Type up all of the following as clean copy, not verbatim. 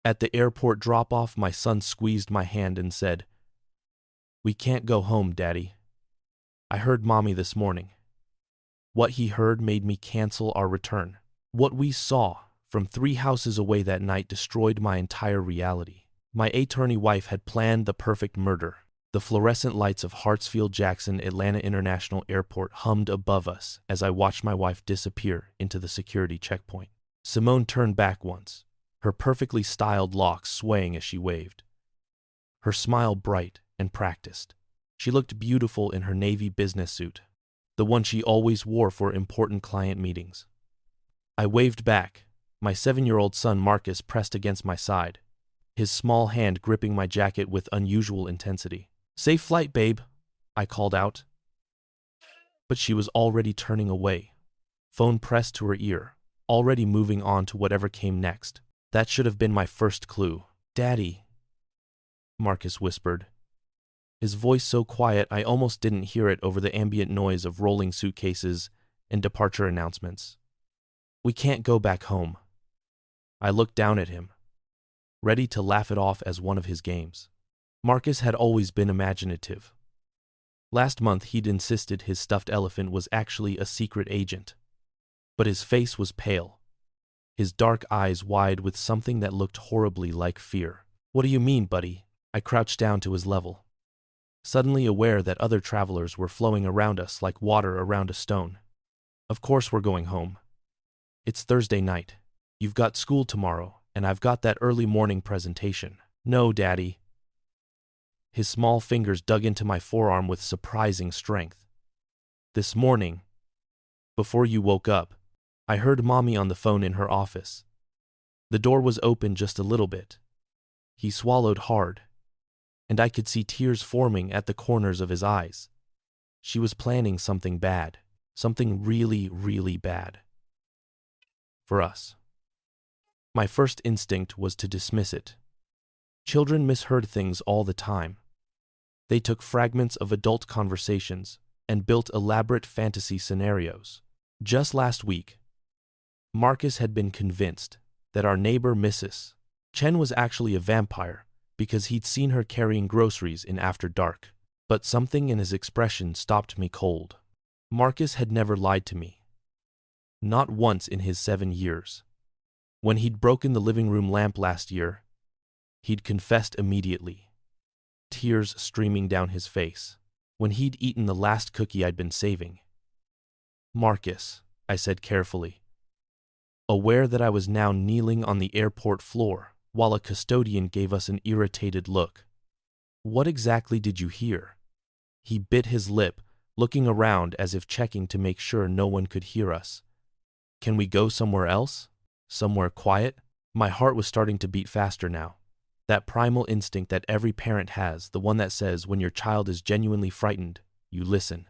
At the airport drop-off, my son squeezed my hand and said, "We can't go home, Daddy. I heard Mommy this morning." What he heard made me cancel our return. What we saw from 3 houses away that night destroyed my entire reality. My attorney wife had planned the perfect murder. The fluorescent lights of Hartsfield-Jackson Atlanta International Airport hummed above us as I watched my wife disappear into the security checkpoint. Simone turned back once, her perfectly styled locks swaying as she waved. Her smile bright and practiced. She looked beautiful in her navy business suit, the one she always wore for important client meetings. I waved back, my 7-year-old son Marcus pressed against my side, his small hand gripping my jacket with unusual intensity. "Safe flight, babe," I called out. But she was already turning away, phone pressed to her ear, already moving on to whatever came next. That should have been my first clue. "Daddy," Marcus whispered, his voice so quiet I almost didn't hear it over the ambient noise of rolling suitcases and departure announcements. "We can't go back home." I looked down at him, ready to laugh it off as one of his games. Marcus had always been imaginative. Last month he'd insisted his stuffed elephant was actually a secret agent. But his face was pale, his dark eyes wide with something that looked horribly like fear. "What do you mean, buddy?" I crouched down to his level, suddenly aware that other travelers were flowing around us like water around a stone. "Of course we're going home. It's Thursday night. You've got school tomorrow, and I've got that early morning presentation." "No, Daddy." His small fingers dug into my forearm with surprising strength. "This morning, before you woke up, I heard Mommy on the phone in her office. The door was open just a little bit." He swallowed hard, and I could see tears forming at the corners of his eyes. She was planning something bad, something really, really bad. For us. My first instinct was to dismiss it. Children misheard things all the time. They took fragments of adult conversations and built elaborate fantasy scenarios. Just last week, Marcus had been convinced that our neighbor Mrs. Chen was actually a vampire because he'd seen her carrying groceries in After Dark. But something in his expression stopped me cold. Marcus had never lied to me. Not once in his 7 years. When he'd broken the living room lamp last year, he'd confessed immediately, tears streaming down his face. When he'd eaten the last cookie I'd been saving. "Marcus," I said carefully, aware that I was now kneeling on the airport floor while a custodian gave us an irritated look. "What exactly did you hear?" He bit his lip, looking around as if checking to make sure no one could hear us. "Can we go somewhere else? Somewhere quiet?" My heart was starting to beat faster now. That primal instinct that every parent has, the one that says when your child is genuinely frightened, you listen.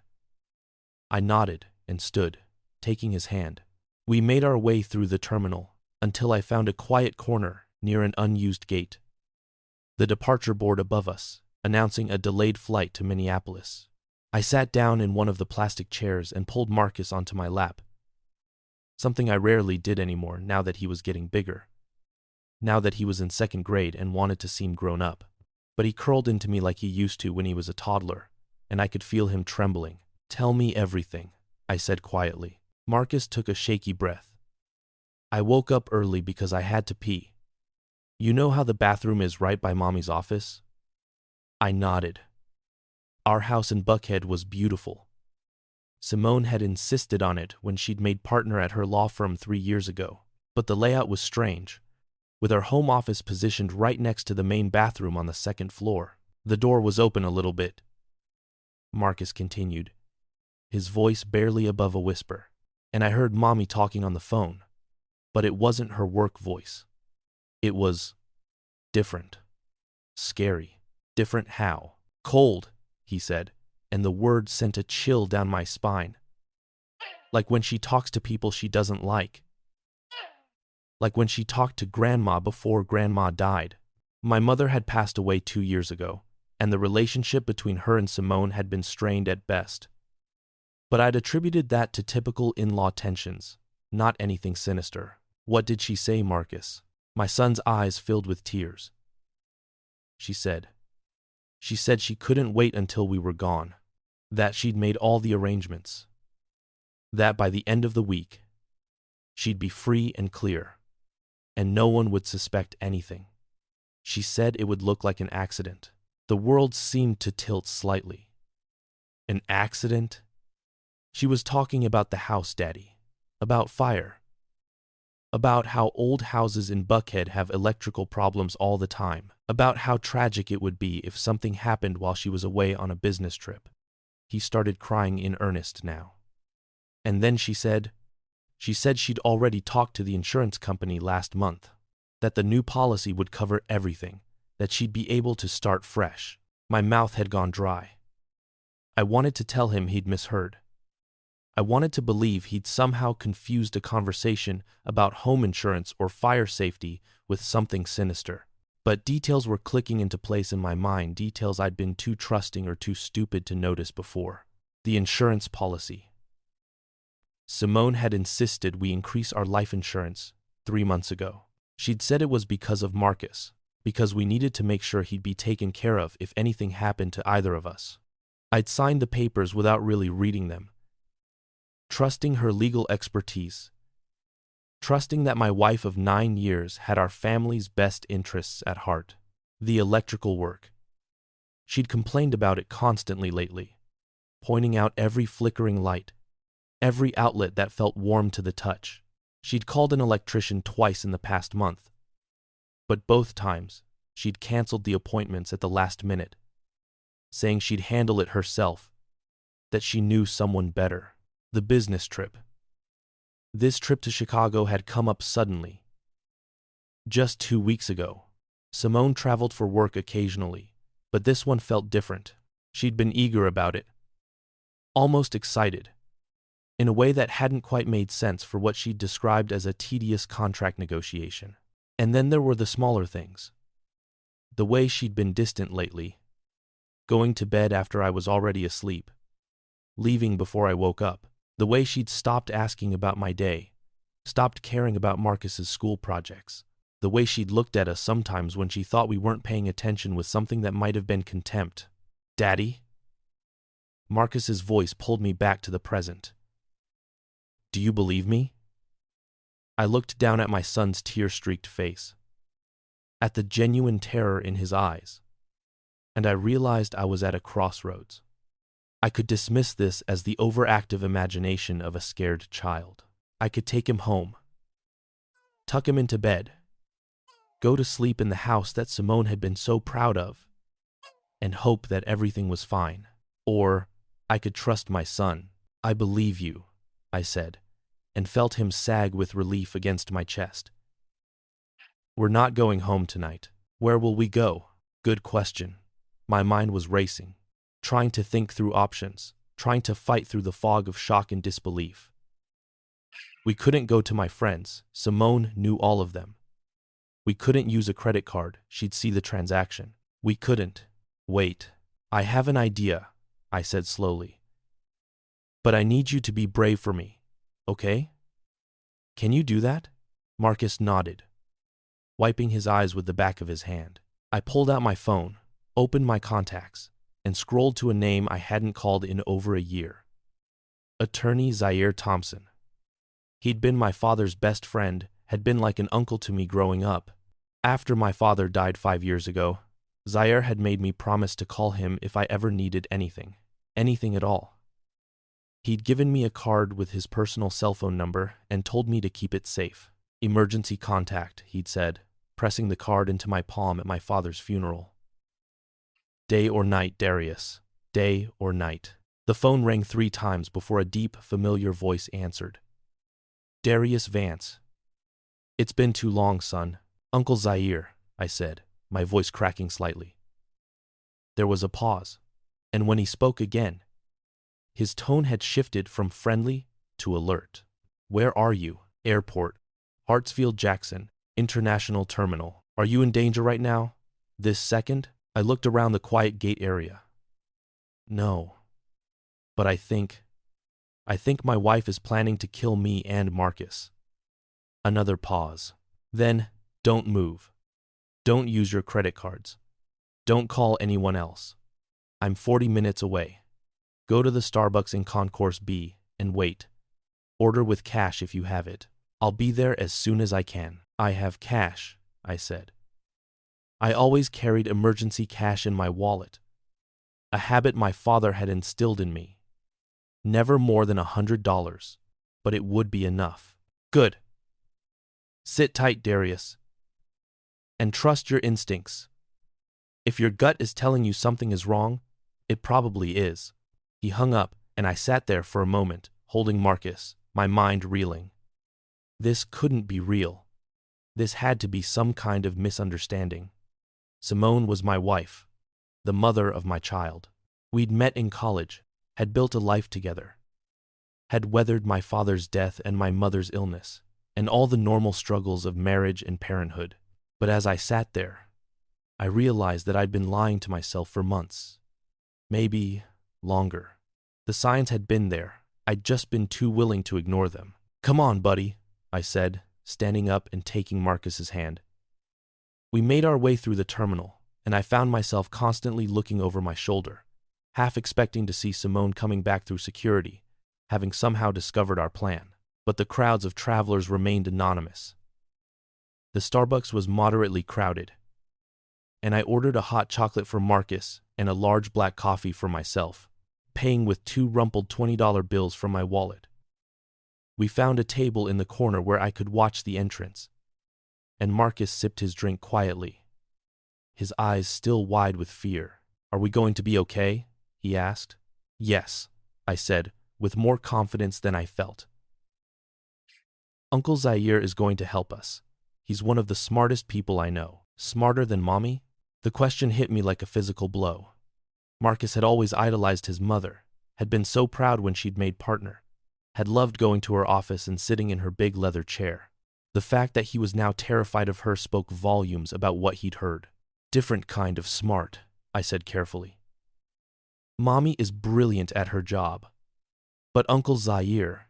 I nodded and stood, taking his hand. We made our way through the terminal until I found a quiet corner near an unused gate. The departure board above us, announcing a delayed flight to Minneapolis. I sat down in one of the plastic chairs and pulled Marcus onto my lap. Something I rarely did anymore now that he was getting bigger. Now that he was in 2nd grade and wanted to seem grown up. But he curled into me like he used to when he was a toddler, and I could feel him trembling. "Tell me everything," I said quietly. Marcus took a shaky breath. "I woke up early because I had to pee. You know how the bathroom is right by Mommy's office?" I nodded. Our house in Buckhead was beautiful. Simone had insisted on it when she'd made partner at her law firm 3 years ago. But the layout was strange, with our home office positioned right next to the main bathroom on the 2nd floor. The door was open a little bit, Marcus continued, his voice barely above a whisper, and I heard Mommy talking on the phone, but it wasn't her work voice. It was different, scary. Different how? "Cold," he said, and the word sent a chill down my spine. Like when she talks to people she doesn't like. Like when she talked to Grandma before Grandma died. My mother had passed away 2 years ago, and the relationship between her and Simone had been strained at best. But I'd attributed that to typical in-law tensions, not anything sinister. "What did she say, Marcus?" My son's eyes filled with tears. She said she couldn't wait until we were gone, that she'd made all the arrangements, that by the end of the week, she'd be free and clear, and no one would suspect anything. She said it would look like an accident. The world seemed to tilt slightly. An accident? She was talking about the house, Daddy, about fire, about how old houses in Buckhead have electrical problems all the time, about how tragic it would be if something happened while she was away on a business trip. He started crying in earnest now. And then she said she'd already talked to the insurance company last month, that the new policy would cover everything, that she'd be able to start fresh. My mouth had gone dry. I wanted to tell him he'd misheard. I wanted to believe he'd somehow confused a conversation about home insurance or fire safety with something sinister. But details were clicking into place in my mind, details I'd been too trusting or too stupid to notice before. The insurance policy. Simone had insisted we increase our life insurance 3 months ago. She'd said it was because of Marcus, because we needed to make sure he'd be taken care of if anything happened to either of us. I'd signed the papers without really reading them, trusting her legal expertise, trusting that my wife of 9 years had our family's best interests at heart. The electrical work. She'd complained about it constantly lately, pointing out every flickering light, every outlet that felt warm to the touch. She'd called an electrician twice in the past month, but both times she'd canceled the appointments at the last minute, saying she'd handle it herself, that she knew someone better. The business trip. This trip to Chicago had come up suddenly. Just 2 weeks ago. Simone traveled for work occasionally, but this one felt different. She'd been eager about it, almost excited, in a way that hadn't quite made sense for what she'd described as a tedious contract negotiation. And then there were the smaller things. The way she'd been distant lately, going to bed after I was already asleep, leaving before I woke up. The way she'd stopped asking about my day, stopped caring about Marcus's school projects. The way she'd looked at us sometimes when she thought we weren't paying attention with something that might have been contempt. Daddy? Marcus's voice pulled me back to the present. Do you believe me? I looked down at my son's tear-streaked face, at the genuine terror in his eyes, and I realized I was at a crossroads. I could dismiss this as the overactive imagination of a scared child. I could take him home, tuck him into bed, go to sleep in the house that Simone had been so proud of, and hope that everything was fine. Or I could trust my son. I believe you, I said, and felt him sag with relief against my chest. We're not going home tonight. Where will we go? Good question. My mind was racing, trying to think through options, trying to fight through the fog of shock and disbelief. We couldn't go to my friends. Simone knew all of them. We couldn't use a credit card. She'd see the transaction. We couldn't. Wait. I have an idea, I said slowly. But I need you to be brave for me, okay? Can you do that? Marcus nodded, wiping his eyes with the back of his hand. I pulled out my phone, opened my contacts, and scrolled to a name I hadn't called in over a year. Attorney Zaire Thompson. He'd been my father's best friend, had been like an uncle to me growing up. After my father died 5 years ago, Zaire had made me promise to call him if I ever needed anything at all. He'd given me a card with his personal cell phone number and told me to keep it safe. Emergency contact, he'd said, pressing the card into my palm at my father's funeral. Day or night, Darius. Day or night. The phone rang 3 times before a deep, familiar voice answered. Darius Vance. It's been too long, son. Uncle Zaire, I said, my voice cracking slightly. There was a pause, and when he spoke again, his tone had shifted from friendly to alert. Where are you? Airport. Hartsfield-Jackson, International Terminal. Are you in danger right now? This second? I looked around the quiet gate area. No. But I think my wife is planning to kill me and Marcus. Another pause. Then, Don't move. Don't use your credit cards. Don't call anyone else. I'm 40 minutes away. Go to the Starbucks in Concourse B and wait. Order with cash if you have it. I'll be there as soon as I can. I have cash, I said. I always carried emergency cash in my wallet, a habit my father had instilled in me. Never more than $100, but it would be enough. Good. Sit tight, Darius, and trust your instincts. If your gut is telling you something is wrong, it probably is. He hung up, and I sat there for a moment, holding Marcus, my mind reeling. This couldn't be real. This had to be some kind of misunderstanding. Simone was my wife, the mother of my child. We'd met in college, had built a life together, had weathered my father's death and my mother's illness, and all the normal struggles of marriage and parenthood. But as I sat there, I realized that I'd been lying to myself for months, maybe longer. The signs had been there. I'd just been too willing to ignore them. Come on, buddy, I said, standing up and taking Marcus's hand. We made our way through the terminal, and I found myself constantly looking over my shoulder, half expecting to see Simone coming back through security, having somehow discovered our plan. But the crowds of travelers remained anonymous. The Starbucks was moderately crowded, and I ordered a hot chocolate for Marcus and a large black coffee for myself, paying with 2 rumpled $20 bills from my wallet. We found a table in the corner where I could watch the entrance, and Marcus sipped his drink quietly, his eyes still wide with fear. Are we going to be okay? He asked. Yes, I said, with more confidence than I felt. Uncle Zaire is going to help us. He's one of the smartest people I know. Smarter than Mommy? The question hit me like a physical blow. Marcus had always idolized his mother, had been so proud when she'd made partner, had loved going to her office and sitting in her big leather chair. The fact that he was now terrified of her spoke volumes about what he'd heard. Different kind of smart, I said carefully. Mommy is brilliant at her job. But Uncle Zaire,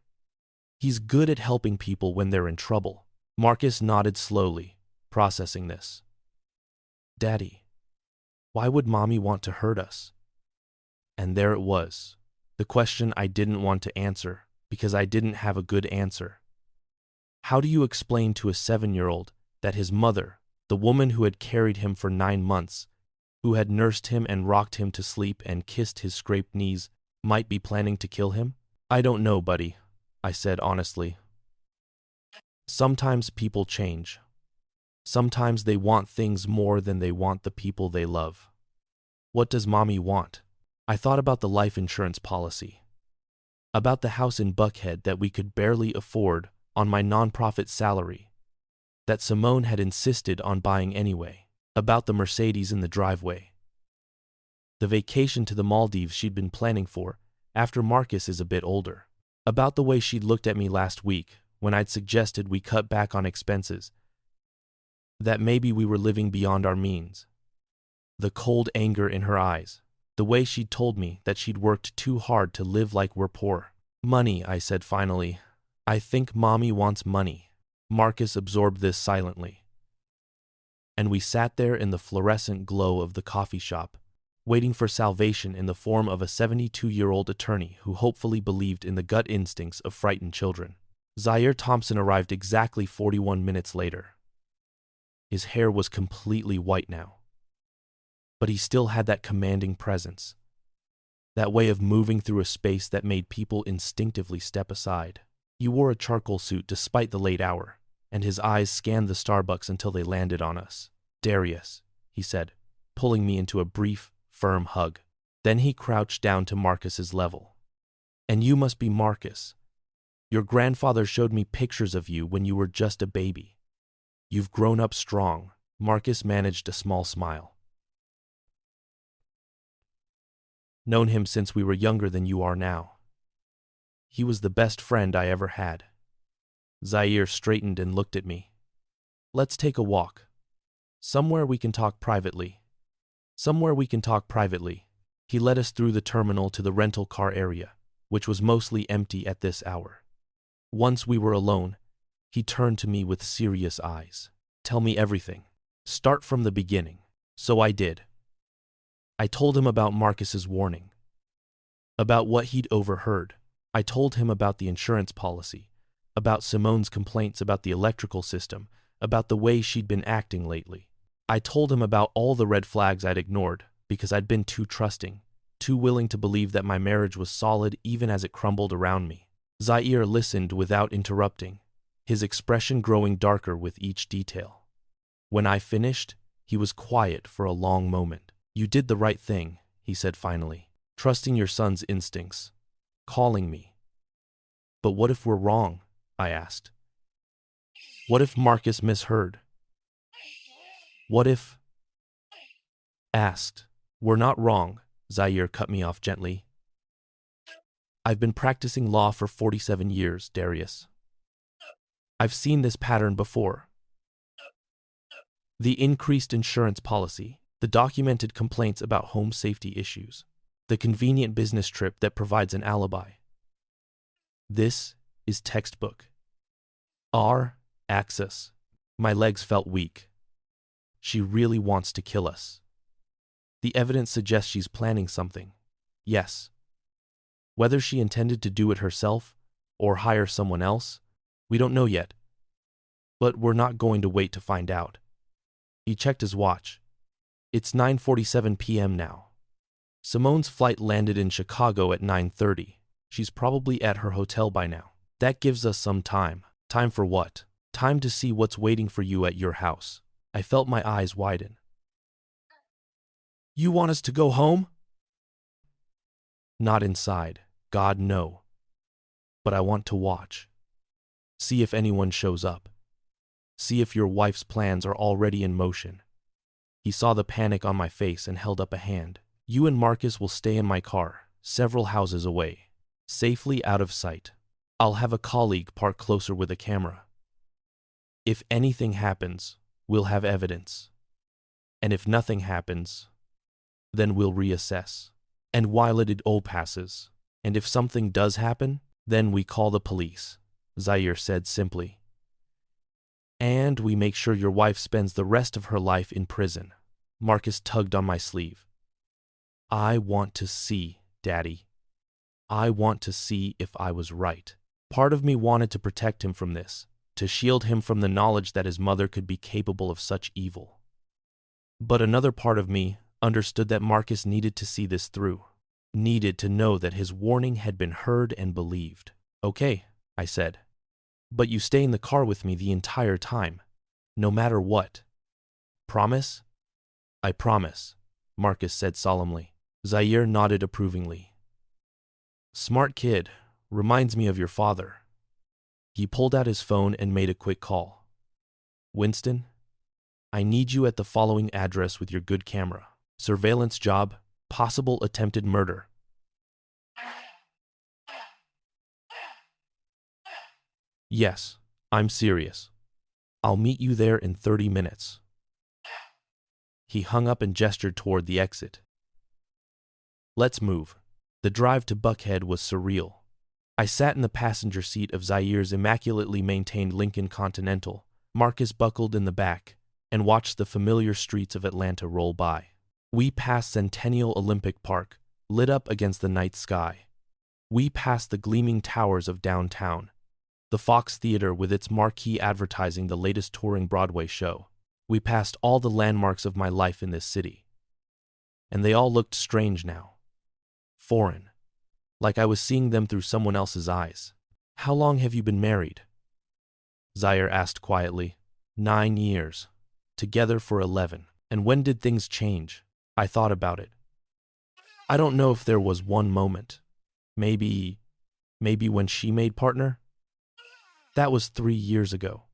he's good at helping people when they're in trouble. Marcus nodded slowly, processing this. Daddy, why would Mommy want to hurt us? And there it was, the question I didn't want to answer because I didn't have a good answer. How do you explain to a 7-year-old that his mother, the woman who had carried him for 9 months, who had nursed him and rocked him to sleep and kissed his scraped knees, might be planning to kill him? I don't know, buddy, I said honestly. Sometimes people change. Sometimes they want things more than they want the people they love. What does Mommy want? I thought about the life insurance policy, about the house in Buckhead that we could barely afford on my nonprofit salary, that Simone had insisted on buying anyway, about the Mercedes in the driveway, the vacation to the Maldives she'd been planning for after Marcus is a bit older, about the way she'd looked at me last week when I'd suggested we cut back on expenses, that maybe we were living beyond our means, the cold anger in her eyes, the way she'd told me that she'd worked too hard to live like we're poor. Money, I said finally. I think Mommy wants money. Marcus absorbed this silently. And we sat there in the fluorescent glow of the coffee shop, waiting for salvation in the form of a 72-year-old attorney who hopefully believed in the gut instincts of frightened children. Zaire Thompson arrived exactly 41 minutes later. His hair was completely white now, but he still had that commanding presence, that way of moving through a space that made people instinctively step aside. He wore a charcoal suit despite the late hour, and his eyes scanned the Starbucks until they landed on us. Darius, he said, pulling me into a brief, firm hug. Then he crouched down to Marcus's level. And you must be Marcus. Your grandfather showed me pictures of you when you were just a baby. You've grown up strong. Marcus managed a small smile. Known him since we were younger than you are now. He was the best friend I ever had. Zaire straightened and looked at me. Let's take a walk. Somewhere we can talk privately. Somewhere we can talk privately. He led us through the terminal to the rental car area, which was mostly empty at this hour. Once we were alone, he turned to me with serious eyes. Tell me everything. Start from the beginning. So I did. I told him about Marcus's warning, about what he'd overheard. I told him about the insurance policy, about Simone's complaints about the electrical system, about the way she'd been acting lately. I told him about all the red flags I'd ignored because I'd been too trusting, too willing to believe that my marriage was solid even as it crumbled around me. Zaire listened without interrupting, his expression growing darker with each detail. When I finished, he was quiet for a long moment. You did the right thing, he said finally, trusting your son's instincts, calling me. But what if we're wrong? I asked. What if Marcus misheard? What if... asked. We're not wrong, Zaire cut me off gently. I've been practicing law for 47 years, Darius. I've seen this pattern before. The increased insurance policy, the documented complaints about home safety issues, the convenient business trip that provides an alibi. This is textbook. Our axis. My legs felt weak. She really wants to kill us. The evidence suggests she's planning something. Yes. Whether she intended to do it herself or hire someone else, we don't know yet. But we're not going to wait to find out. He checked his watch. It's 9:47 p.m. now. Simone's flight landed in Chicago at 9:30. She's probably at her hotel by now. That gives us some time. Time for what? Time to see what's waiting for you at your house. I felt my eyes widen. You want us to go home? Not inside. God, no. But I want to watch. See if anyone shows up. See if your wife's plans are already in motion. He saw the panic on my face and held up a hand. You and Marcus will stay in my car, several houses away, safely out of sight. I'll have a colleague park closer with a camera. If anything happens, we'll have evidence. And if nothing happens, then we'll reassess. And while it all passes, and if something does happen, then we call the police, Zaire said simply. And we make sure your wife spends the rest of her life in prison. Marcus tugged on my sleeve. I want to see, Daddy. I want to see if I was right. Part of me wanted to protect him from this, to shield him from the knowledge that his mother could be capable of such evil. But another part of me understood that Marcus needed to see this through, needed to know that his warning had been heard and believed. Okay, I said. But you stay in the car with me the entire time, no matter what. Promise? I promise, Marcus said solemnly. Zaire nodded approvingly. Smart kid, reminds me of your father. He pulled out his phone and made a quick call. Winston, I need you at the following address with your good camera. Surveillance job, possible attempted murder. Yes, I'm serious. I'll meet you there in 30 minutes. He hung up and gestured toward the exit. Let's move. The drive to Buckhead was surreal. I sat in the passenger seat of Zaire's immaculately maintained Lincoln Continental, Marcus buckled in the back, and watched the familiar streets of Atlanta roll by. We passed Centennial Olympic Park, lit up against the night sky. We passed the gleaming towers of downtown, the Fox Theater with its marquee advertising the latest touring Broadway show. We passed all the landmarks of my life in this city. And they all looked strange now. Foreign. Like I was seeing them through someone else's eyes. How long have you been married? Zaire asked quietly. 9 years. Together for 11. And when did things change? I thought about it. I don't know if there was one moment. Maybe when she made partner? That was 3 years ago.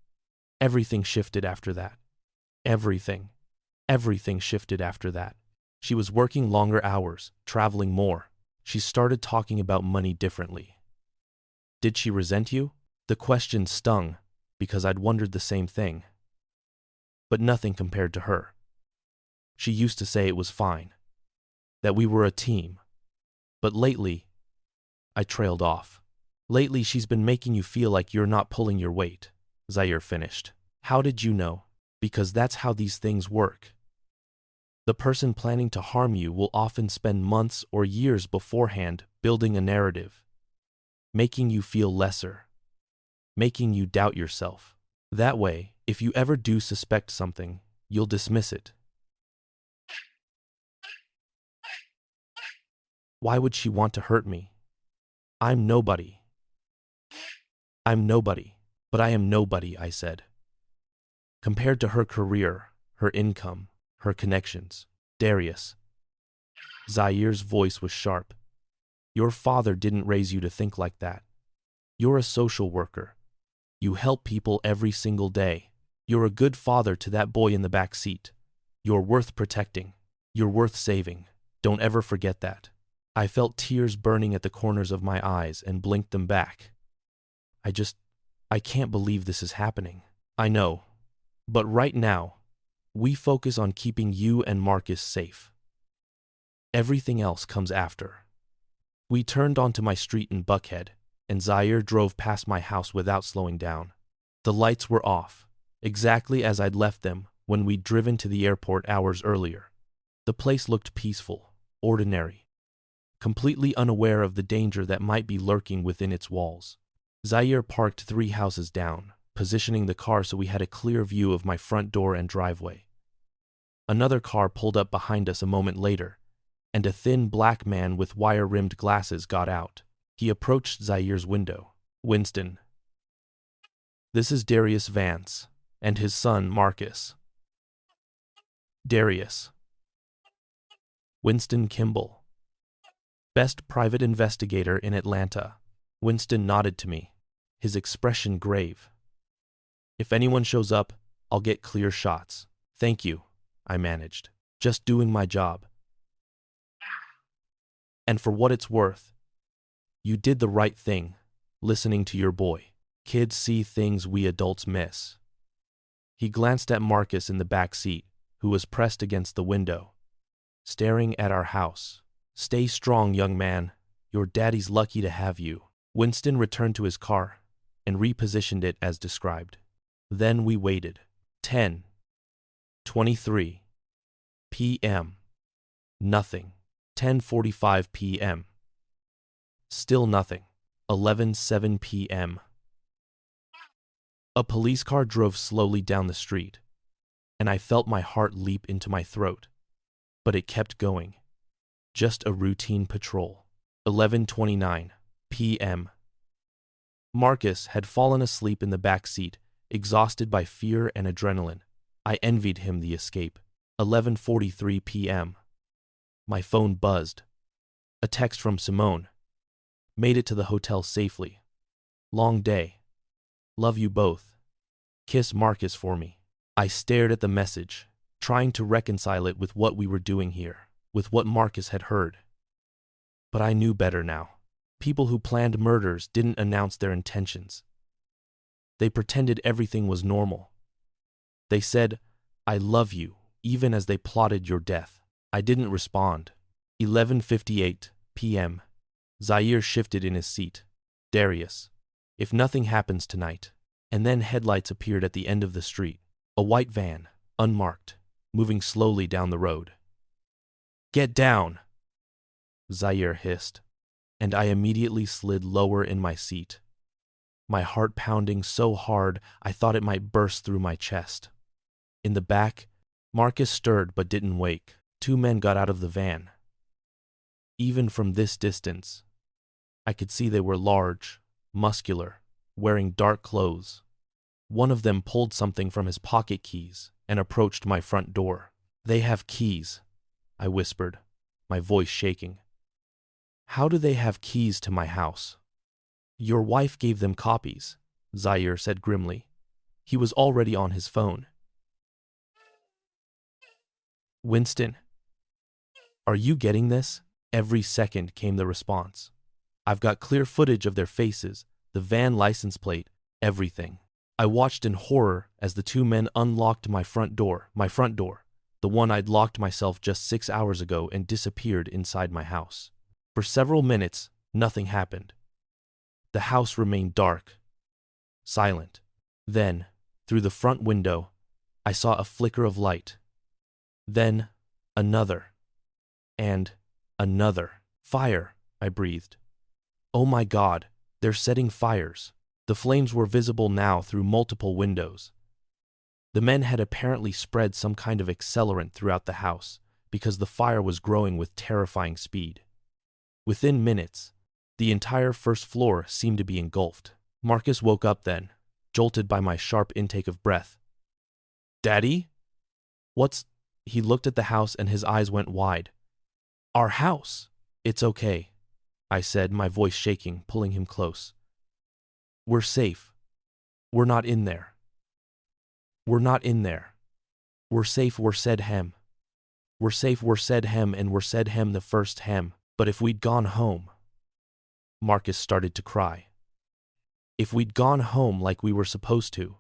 Everything shifted after that. Everything shifted after that. She was working longer hours, traveling more. She started talking about money differently. Did she resent you? The question stung, because I'd wondered the same thing. But nothing compared to her. She used to say it was fine, that we were a team. But lately, I trailed off. Lately, she's been making you feel like you're not pulling your weight, Zaire finished. How did you know? because that's how these things work. The person planning to harm you will often spend months or years beforehand building a narrative, making you feel lesser, making you doubt yourself. That way, if you ever do suspect something, you'll dismiss it. Why would she want to hurt me? I'm nobody. I'm nobody, but I am nobody, I said. Compared to her career, her income, her connections. Darius. Zair's voice was sharp. Your father didn't raise you to think like that. You're a social worker. You help people every single day. You're a good father to that boy in the back seat. You're worth protecting. You're worth saving. Don't ever forget that. I felt tears burning at the corners of my eyes and blinked them back. I can't believe this is happening. I know. But right now, we focus on keeping you and Marcus safe. Everything else comes after. We turned onto my street in Buckhead, and Zaire drove past my house without slowing down. The lights were off, exactly as I'd left them when we'd driven to the airport hours earlier. The place looked peaceful, ordinary, completely unaware of the danger that might be lurking within its walls. Zaire parked 3 houses down, positioning the car so we had a clear view of my front door and driveway. Another car pulled up behind us a moment later, and a thin black man with wire-rimmed glasses got out. He approached Zaire's window. Winston. This is Darius Vance, and his son Marcus. Darius. Winston Kimball. Best private investigator in Atlanta. Winston nodded to me, his expression grave. If anyone shows up, I'll get clear shots. Thank you, I managed. Just doing my job. And for what it's worth, you did the right thing, listening to your boy. Kids see things we adults miss. He glanced at Marcus in the back seat, who was pressed against the window, staring at our house. Stay strong, young man. Your daddy's lucky to have you. Winston returned to his car and repositioned it as described. Then we waited. 10:23 p.m. Nothing. 10:45 p.m. Still nothing. 11:07 p.m. A police car drove slowly down the street, and I felt my heart leap into my throat. But it kept going. Just a routine patrol. 11:29 p.m. Marcus had fallen asleep in the back seat, exhausted by fear and adrenaline. I envied him the escape. 11:43 p.m. My phone buzzed. A text from Simone. Made it to the hotel safely. Long day. Love you both. Kiss Marcus for me. I stared at the message, trying to reconcile it with what we were doing here, with what Marcus had heard. But I knew better now. People who planned murders didn't announce their intentions. They pretended everything was normal. They said, I love you, even as they plotted your death. I didn't respond. 11:58 p.m. Zaire shifted in his seat. Darius. If nothing happens tonight. And then headlights appeared at the end of the street. A white van, unmarked, moving slowly down the road. Get down! Zaire hissed, and I immediately slid lower in my seat, my heart pounding so hard I thought it might burst through my chest. In the back, Marcus stirred but didn't wake. 2 men got out of the van. Even from this distance, I could see they were large, muscular, wearing dark clothes. One of them pulled something from his pocket keys and approached my front door. They have keys, I whispered, my voice shaking. How do they have keys to my house? Your wife gave them copies, Zaire said grimly. He was already on his phone. Winston, are you getting this? Every second came the response. I've got clear footage of their faces, the van license plate, everything. I watched in horror as the 2 men unlocked my front door, the one I'd locked myself just 6 hours ago, and disappeared inside my house. For several minutes, nothing happened. The house remained dark, silent. Then, through the front window, I saw a flicker of light. Then, another. And another. Fire, I breathed. Oh my God, they're setting fires. The flames were visible now through multiple windows. The men had apparently spread some kind of accelerant throughout the house because the fire was growing with terrifying speed. Within minutes, the entire first floor seemed to be engulfed. Marcus woke up then, jolted by my sharp intake of breath. "Daddy? What's—" He looked at the house and his eyes went wide. "Our house!" "It's okay," I said, my voice shaking, pulling him close. "We're safe. We're not in there. We're not in there. We're safe, we're said hem. We're safe, we're said hem, and we're said hem the first hem. But if we'd gone home..." Marcus started to cry. "If we'd gone home like we were supposed to,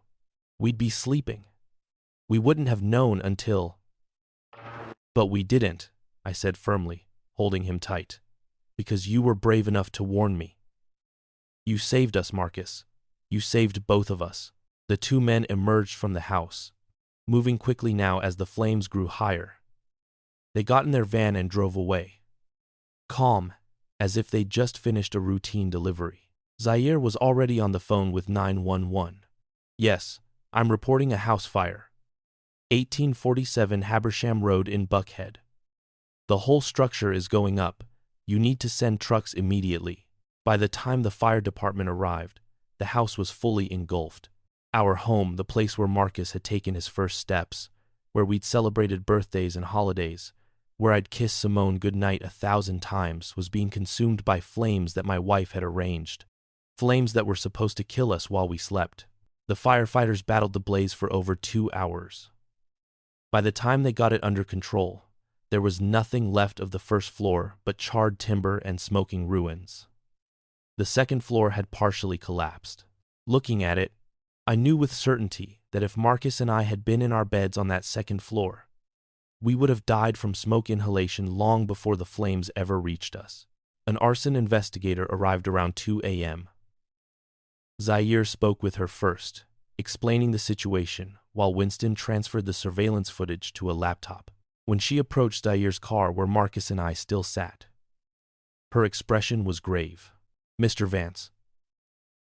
we'd be sleeping. We wouldn't have known until..." "But we didn't," I said firmly, holding him tight, "because you were brave enough to warn me. You saved us, Marcus. You saved both of us." The two men emerged from the house, moving quickly now as the flames grew higher. They got in their van and drove away, calm, as if they'd just finished a routine delivery. Zaire was already on the phone with 911. "Yes, I'm reporting a house fire. 1847 Habersham Road in Buckhead. The whole structure is going up. You need to send trucks immediately." By the time the fire department arrived, the house was fully engulfed. Our home, the place where Marcus had taken his first steps, where we'd celebrated birthdays and holidays, where I'd kissed Simone goodnight 1,000 times, was being consumed by flames that my wife had arranged. Flames that were supposed to kill us while we slept. The firefighters battled the blaze for over 2 hours. By the time they got it under control, there was nothing left of the first floor but charred timber and smoking ruins. The second floor had partially collapsed. Looking at it, I knew with certainty that if Marcus and I had been in our beds on that second floor, we would have died from smoke inhalation long before the flames ever reached us. An arson investigator arrived around 2 a.m. Zaire spoke with her first, explaining the situation, while Winston transferred the surveillance footage to a laptop. When she approached Zaire's car where Marcus and I still sat, her expression was grave. "Mr. Vance,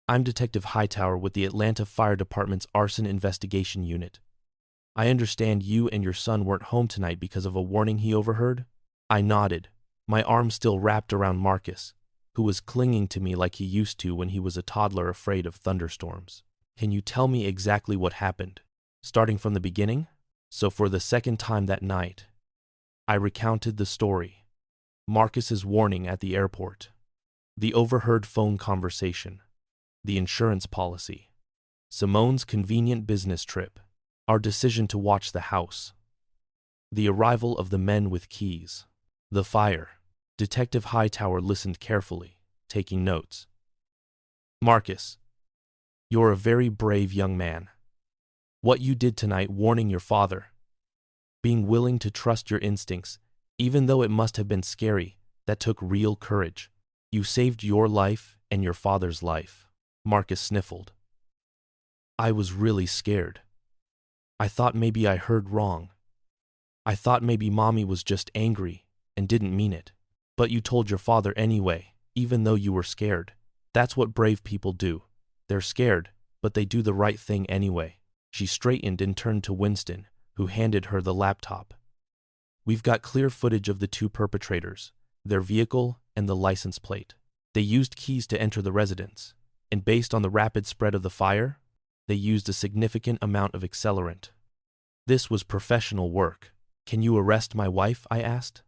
I'm Detective Hightower with the Atlanta Fire Department's Arson Investigation Unit. I understand you and your son weren't home tonight because of a warning he overheard?" I nodded, my arm still wrapped around Marcus, who was clinging to me like he used to when he was a toddler afraid of thunderstorms. "Can you tell me exactly what happened, starting from the beginning?" So for the second time that night, I recounted the story. Marcus's warning at the airport, the overheard phone conversation, the insurance policy, Simone's convenient business trip, our decision to watch the house, the arrival of the men with keys, the fire. Detective Hightower listened carefully, taking notes. "Marcus, you're a very brave young man. What you did tonight, warning your father, being willing to trust your instincts, even though it must have been scary, that took real courage. You saved your life and your father's life." Marcus sniffled. "I was really scared. I thought maybe I heard wrong. I thought maybe Mommy was just angry and didn't mean it. But you told your father anyway, even though you were scared. That's what brave people do. They're scared, but they do the right thing anyway." She straightened and turned to Winston, who handed her the laptop. "We've got clear footage of the two perpetrators, their vehicle and the license plate. They used keys to enter the residence, and based on the rapid spread of the fire, they used a significant amount of accelerant. This was professional work. Can you arrest my wife?" I asked.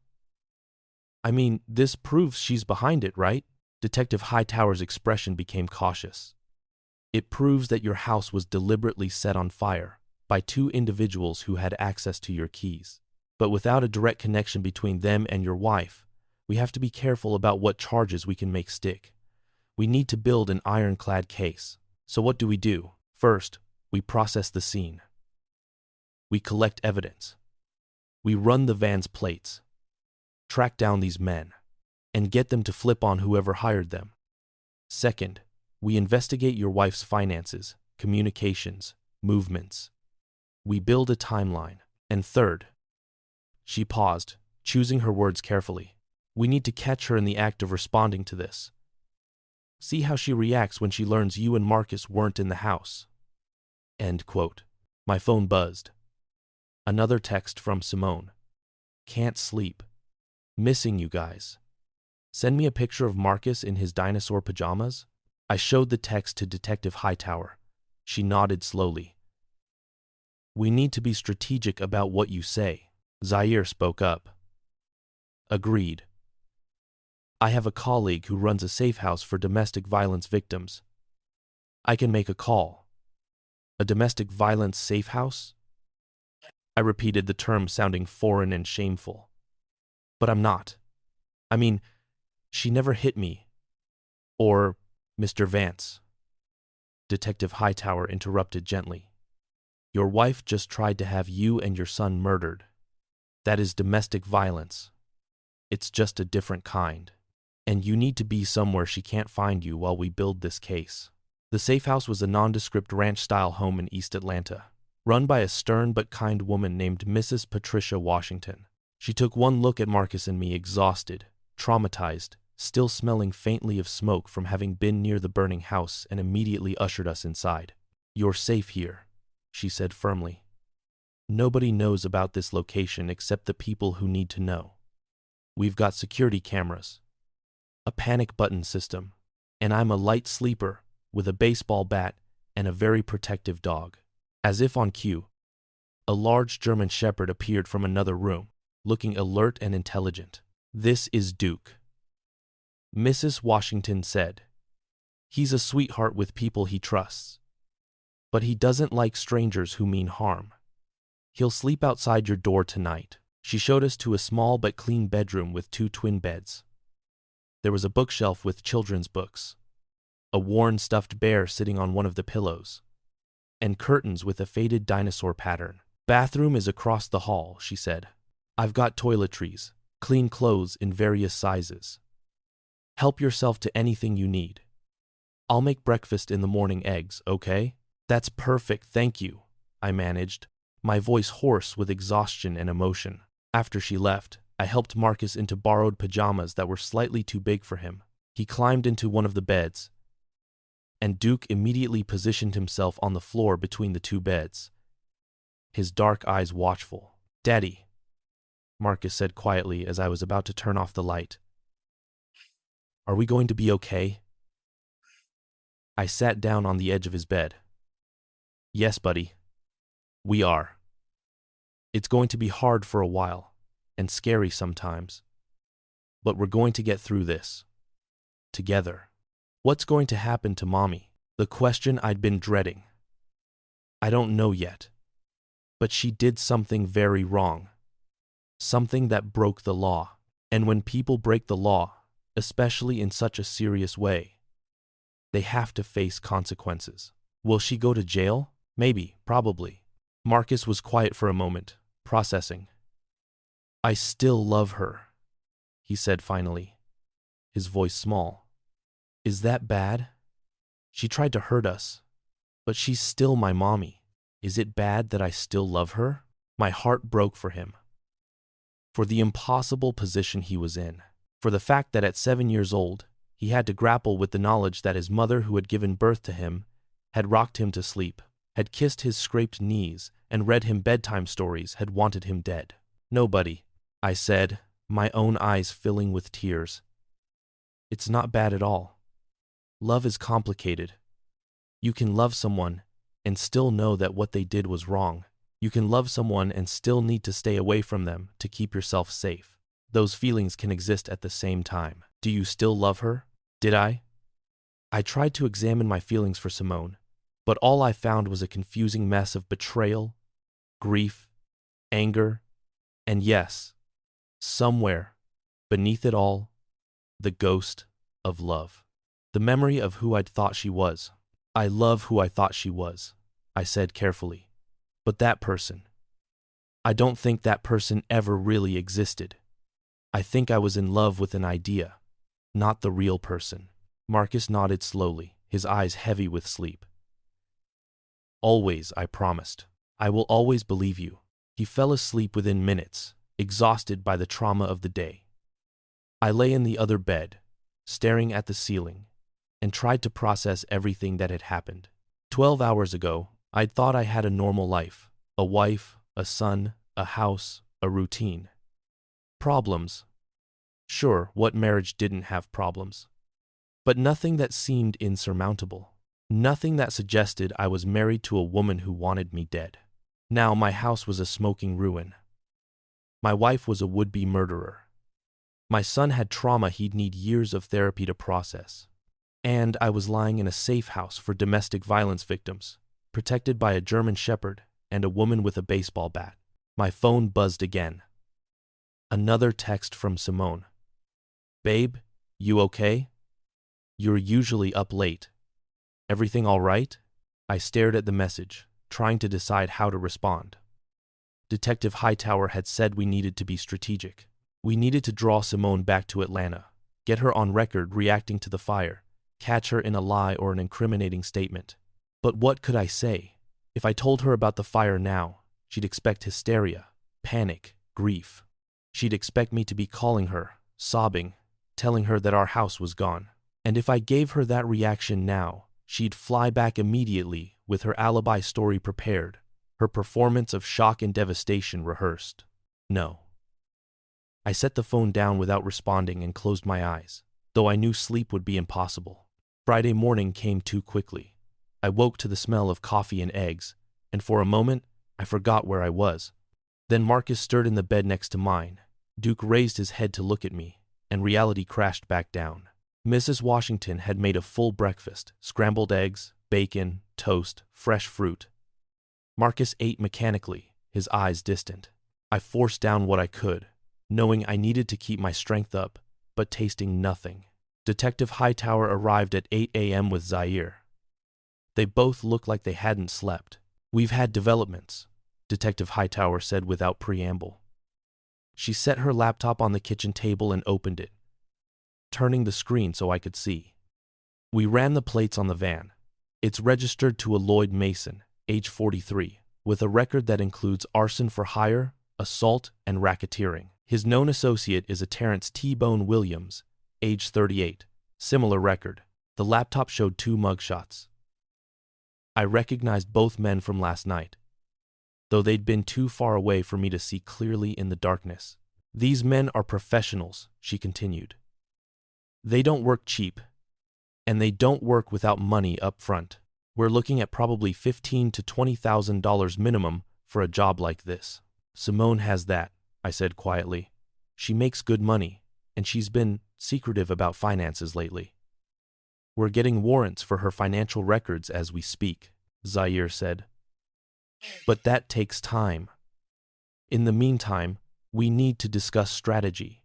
"I mean, this proves she's behind it, right?" Detective Hightower's expression became cautious. "It proves that your house was deliberately set on fire by two individuals who had access to your keys. But without a direct connection between them and your wife, we have to be careful about what charges we can make stick. We need to build an ironclad case. So what do? First, we process the scene. We collect evidence. We run the van's plates, track down these men, and get them to flip on whoever hired them. Second, we investigate your wife's finances, communications, movements. We build a timeline. And third, she paused, choosing her words carefully. We need to catch her in the act of responding to this. See how she reacts when she learns you and Marcus weren't in the house. End quote. My phone buzzed. Another text from Simone. Can't sleep. Missing you guys. Send me a picture of Marcus in his dinosaur pajamas? I showed the text to Detective Hightower. She nodded slowly. We need to be strategic about what you say. Zaire spoke up. Agreed. I have a colleague who runs a safe house for domestic violence victims. I can make a call. A domestic violence safe house? I repeated the term, sounding foreign and shameful. But I'm not. I mean, she never hit me. Or Mr. Vance. Detective Hightower interrupted gently. Your wife just tried to have you and your son murdered. That is domestic violence. It's just a different kind. And you need to be somewhere she can't find you while we build this case. The safe house was a nondescript ranch-style home in East Atlanta, run by a stern but kind woman named Mrs. Patricia Washington. She took one look at Marcus and me, exhausted, traumatized, still smelling faintly of smoke from having been near the burning house, and immediately ushered us inside. You're safe here, she said firmly. Nobody knows about this location except the people who need to know. We've got security cameras, a panic button system, and I'm a light sleeper with a baseball bat and a very protective dog. As if on cue, a large German shepherd appeared from another room, looking alert and intelligent. This is Duke, Mrs. Washington said. He's a sweetheart with people he trusts, but he doesn't like strangers who mean harm. He'll sleep outside your door tonight. She showed us to a small but clean bedroom with 2 twin beds. There was a bookshelf with children's books, a worn stuffed bear sitting on one of the pillows, and curtains with a faded dinosaur pattern. Bathroom is across the hall, she said. I've got toiletries, clean clothes in various sizes. Help yourself to anything you need. I'll make breakfast in the morning, eggs, okay? That's perfect, thank you, I managed, my voice hoarse with exhaustion and emotion. After she left, I helped Marcus into borrowed pajamas that were slightly too big for him. He climbed into one of the beds, and Duke immediately positioned himself on the floor between the 2 beds, his dark eyes watchful. Daddy, Marcus said quietly as I was about to turn off the light. Are we going to be okay? I sat down on the edge of his bed. Yes, buddy. We are. It's going to be hard for a while, and scary sometimes. But we're going to get through this. Together. What's going to happen to Mommy? The question I'd been dreading. I don't know yet. But she did something very wrong. Something that broke the law. And when people break the law, especially in such a serious way, they have to face consequences. Will she go to jail? Maybe, probably. Marcus was quiet for a moment, processing. I still love her, he said finally, his voice small. Is that bad? She tried to hurt us, but she's still my mommy. Is it bad that I still love her? My heart broke for him. For the impossible position he was in. For the fact that at 7 years old, he had to grapple with the knowledge that his mother, who had given birth to him, had rocked him to sleep, had kissed his scraped knees, and read him bedtime stories, had wanted him dead. Nobody, I said, my own eyes filling with tears. It's not bad at all. Love is complicated. You can love someone and still know that what they did was wrong. You can love someone and still need to stay away from them to keep yourself safe. Those feelings can exist at the same time. Do you still love her? Did I? I tried to examine my feelings for Simone, but all I found was a confusing mess of betrayal, grief, anger, and yes, somewhere, beneath it all, the ghost of love. The memory of who I'd thought she was. I love who I thought she was, I said carefully. But that person, I don't think that person ever really existed. I think I was in love with an idea, not the real person. Marcus nodded slowly, his eyes heavy with sleep. Always, I promised. I will always believe you. He fell asleep within minutes, exhausted by the trauma of the day. I lay in the other bed, staring at the ceiling, and tried to process everything that had happened. 12 hours ago, I'd thought I had a normal life, a wife, a son, a house, a routine. Problems. Sure, what marriage didn't have problems? But nothing that seemed insurmountable. Nothing that suggested I was married to a woman who wanted me dead. Now my house was a smoking ruin. My wife was a would-be murderer. My son had trauma he'd need years of therapy to process. And I was lying in a safe house for domestic violence victims, protected by a German shepherd and a woman with a baseball bat. My phone buzzed again. Another text from Simone. Babe, you okay? You're usually up late. Everything all right? I stared at the message, trying to decide how to respond. Detective Hightower had said we needed to be strategic. We needed to draw Simone back to Atlanta, get her on record reacting to the fire, catch her in a lie or an incriminating statement. But what could I say? If I told her about the fire now, she'd expect hysteria, panic, grief. She'd expect me to be calling her, sobbing, telling her that our house was gone. And if I gave her that reaction now, she'd fly back immediately with her alibi story prepared, her performance of shock and devastation rehearsed. No. I set the phone down without responding and closed my eyes, though I knew sleep would be impossible. Friday morning came too quickly. I woke to the smell of coffee and eggs, and for a moment, I forgot where I was. Then Marcus stirred in the bed next to mine. Duke raised his head to look at me, and reality crashed back down. Mrs. Washington had made a full breakfast, scrambled eggs, bacon, toast, fresh fruit. Marcus ate mechanically, his eyes distant. I forced down what I could, knowing I needed to keep my strength up, but tasting nothing. Detective Hightower arrived at 8 a.m. with Zaire. They both looked like they hadn't slept. We've had developments, Detective Hightower said without preamble. She set her laptop on the kitchen table and opened it, turning the screen so I could see. We ran the plates on the van. It's registered to a Lloyd Mason, age 43, with a record that includes arson for hire, assault, and racketeering. His known associate is a Terrence T-Bone Williams, age 38, similar record. The laptop showed 2 mugshots. I recognized both men from last night, though they'd been too far away for me to see clearly in the darkness. These men are professionals, she continued. They don't work cheap, and they don't work without money up front. We're looking at probably $15,000 to $20,000 minimum for a job like this. Simone has that, I said quietly. She makes good money, and she's been secretive about finances lately. We're getting warrants for her financial records as we speak, Zaire said. But that takes time. In the meantime, we need to discuss strategy.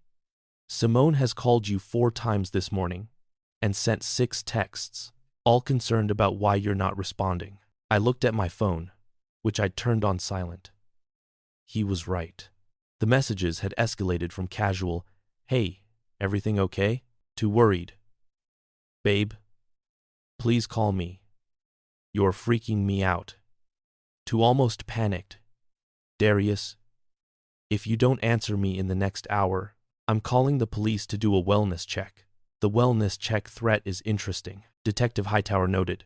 Simone has called you 4 times this morning and sent 6 texts, all concerned about why you're not responding. I looked at my phone, which I'd turned on silent. He was right. The messages had escalated from casual, "Hey, everything okay?" to worried, "Babe, please call me. You're freaking me out," to almost panicked, "Darius, if you don't answer me in the next hour, I'm calling the police to do a wellness check." The wellness check threat is interesting, Detective Hightower noted.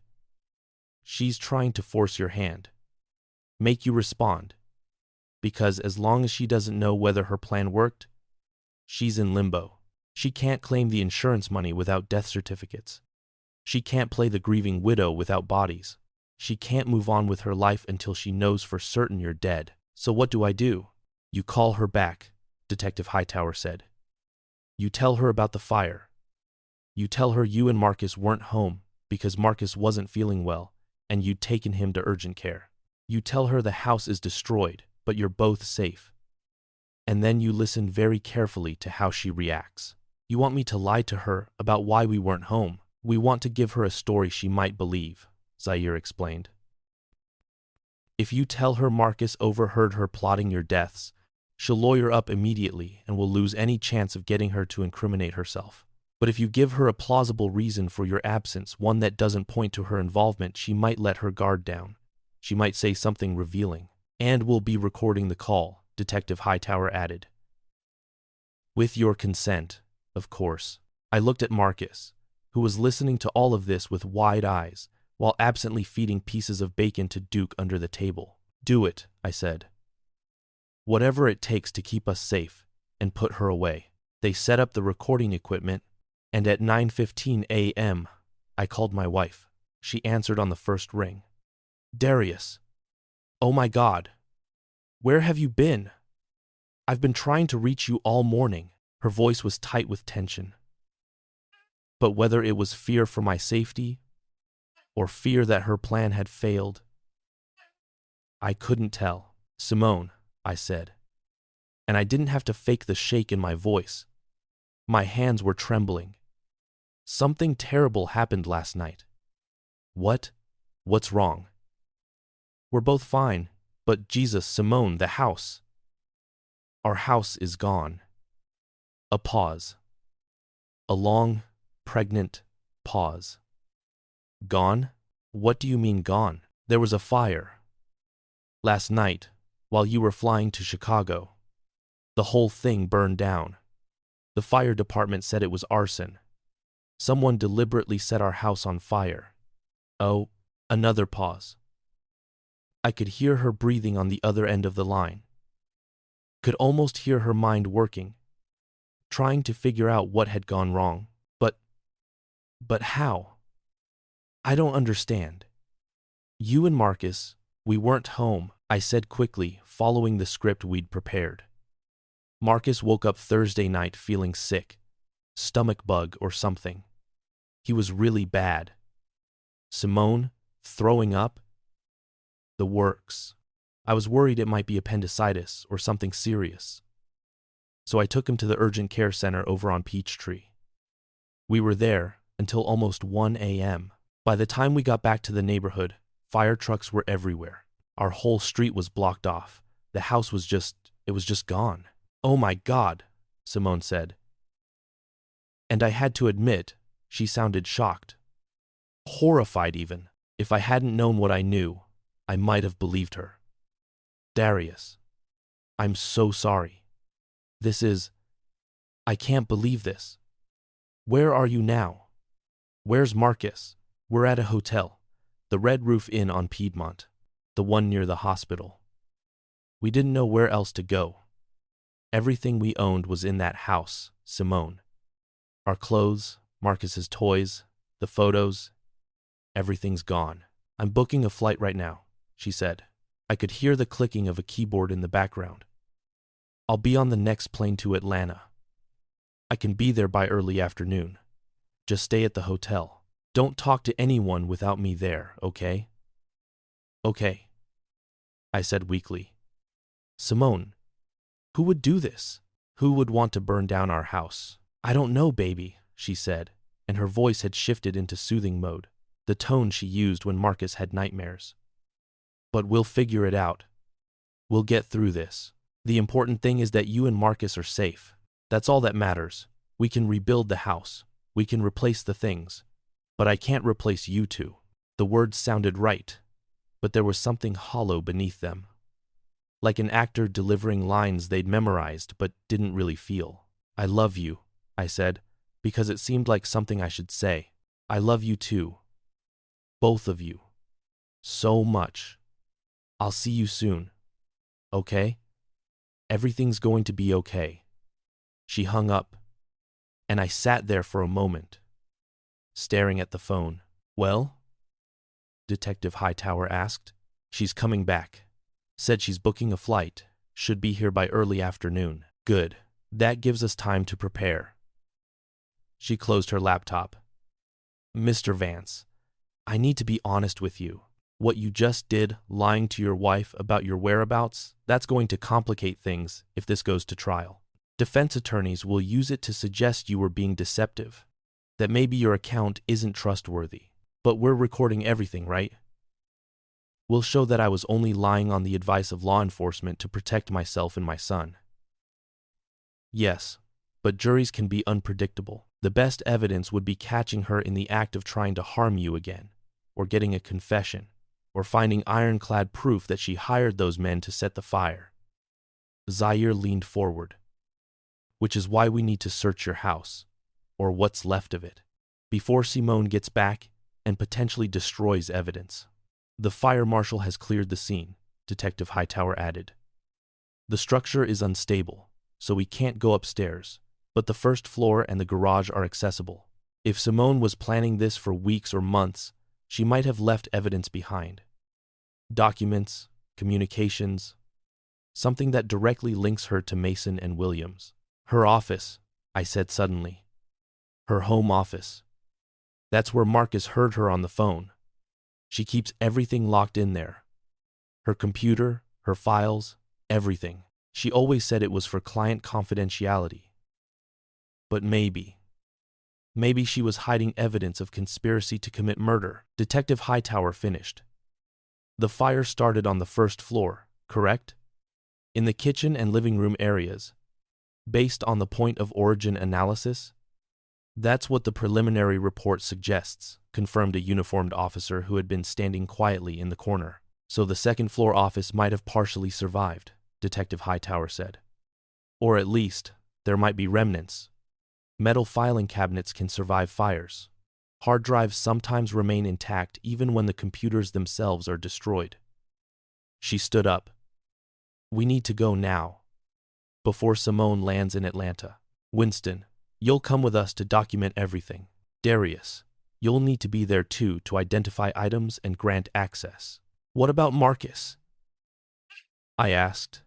She's trying to force your hand, make you respond, because as long as she doesn't know whether her plan worked, she's in limbo. She can't claim the insurance money without death certificates. She can't play the grieving widow without bodies. She can't move on with her life until she knows for certain you're dead. So what do? You call her back, Detective Hightower said. You tell her about the fire. You tell her you and Marcus weren't home because Marcus wasn't feeling well and you'd taken him to urgent care. You tell her the house is destroyed, but you're both safe. And then you listen very carefully to how she reacts. You want me to lie to her about why we weren't home. We want to give her a story she might believe, Zaire explained. If you tell her Marcus overheard her plotting your deaths, she'll lawyer up immediately and will lose any chance of getting her to incriminate herself. But if you give her a plausible reason for your absence, one that doesn't point to her involvement, she might let her guard down. She might say something revealing. And we'll be recording the call, Detective Hightower added. With your consent, of course. I looked at Marcus, who was listening to all of this with wide eyes, while absently feeding pieces of bacon to Duke under the table. Do it, I said. Whatever it takes to keep us safe, and put her away. They set up the recording equipment, and at 9:15 a.m., I called my wife. She answered on the first ring. Darius. Oh my God. Where have you been? I've been trying to reach you all morning. Her voice was tight with tension. But whether it was fear for my safety, or fear that her plan had failed, I couldn't tell. Simone, I said. And I didn't have to fake the shake in my voice. My hands were trembling. Something terrible happened last night. What? What's wrong? We're both fine, but Jesus, Simone, the house. Our house is gone. A pause. A long, pregnant pause. Gone? What do you mean gone? There was a fire. Last night, while you were flying to Chicago. The whole thing burned down. The fire department said it was arson. Someone deliberately set our house on fire. Oh, another pause. I could hear her breathing on the other end of the line. Could almost hear her mind working, trying to figure out what had gone wrong. But how? I don't understand. You and Marcus, we weren't home, I said quickly, following the script we'd prepared. Marcus woke up Thursday night feeling sick, stomach bug or something. He was really bad. Simone, throwing up? The works. I was worried it might be appendicitis or something serious. So I took him to the urgent care center over on Peachtree. We were there until almost 1 a.m. By the time we got back to the neighborhood, fire trucks were everywhere. Our whole street was blocked off. The house was just gone. Oh my God, Simone said. And I had to admit, she sounded shocked. Horrified even. If I hadn't known what I knew, I might have believed her. Darius, I'm so sorry. I can't believe this. Where are you now? Where's Marcus? We're at a hotel, the Red Roof Inn on Piedmont, the one near the hospital. We didn't know where else to go. Everything we owned was in that house, Simone. Our clothes, Marcus's toys, the photos, everything's gone. I'm booking a flight right now, she said. I could hear the clicking of a keyboard in the background. I'll be on the next plane to Atlanta. I can be there by early afternoon. Just stay at the hotel. Don't talk to anyone without me there, okay? Okay, I said weakly. Simone, who would do this? Who would want to burn down our house? I don't know, baby, she said, and her voice had shifted into soothing mode, the tone she used when Marcus had nightmares. But we'll figure it out. We'll get through this. The important thing is that you and Marcus are safe. That's all that matters. We can rebuild the house. We can replace the things. But I can't replace you two. The words sounded right, but there was something hollow beneath them. Like an actor delivering lines they'd memorized but didn't really feel. I love you, I said, because it seemed like something I should say. I love you too. Both of you. So much. I'll see you soon. Okay? Everything's going to be okay. She hung up, and I sat there for a moment, staring at the phone. Well? Detective Hightower asked. She's coming back. Said she's booking a flight. Should be here by early afternoon. Good. That gives us time to prepare. She closed her laptop. Mr. Vance, I need to be honest with you. What you just did, lying to your wife about your whereabouts, that's going to complicate things if this goes to trial. Defense attorneys will use it to suggest you were being deceptive, that maybe your account isn't trustworthy. But we're recording everything, right? We'll show that I was only lying on the advice of law enforcement to protect myself and my son. Yes, but juries can be unpredictable. The best evidence would be catching her in the act of trying to harm you again, or getting a confession. or finding ironclad proof that she hired those men to set the fire. Zaire leaned forward. Which is why we need to search your house, or what's left of it, before Simone gets back and potentially destroys evidence. The fire marshal has cleared the scene, Detective Hightower added. The structure is unstable, so we can't go upstairs, but the first floor and the garage are accessible. If Simone was planning this for weeks or months, she might have left evidence behind. Documents, communications, something that directly links her to Mason and Williams. Her office, I said suddenly. Her home office. That's where Marcus heard her on the phone. She keeps everything locked in there. Her computer, her files, everything. She always said it was for client confidentiality. But maybe she was hiding evidence of conspiracy to commit murder. Detective Hightower finished. The fire started on the first floor, correct? In the kitchen and living room areas. Based on the point of origin analysis? That's what the preliminary report suggests, confirmed a uniformed officer who had been standing quietly in the corner. So the second floor office might have partially survived, Detective Hightower said. Or at least, there might be remnants. Metal filing cabinets can survive fires. Hard drives sometimes remain intact even when the computers themselves are destroyed. She stood up. We need to go now, before Simone lands in Atlanta. Winston, you'll come with us to document everything. Darius, you'll need to be there too to identify items and grant access. What about Marcus? I asked,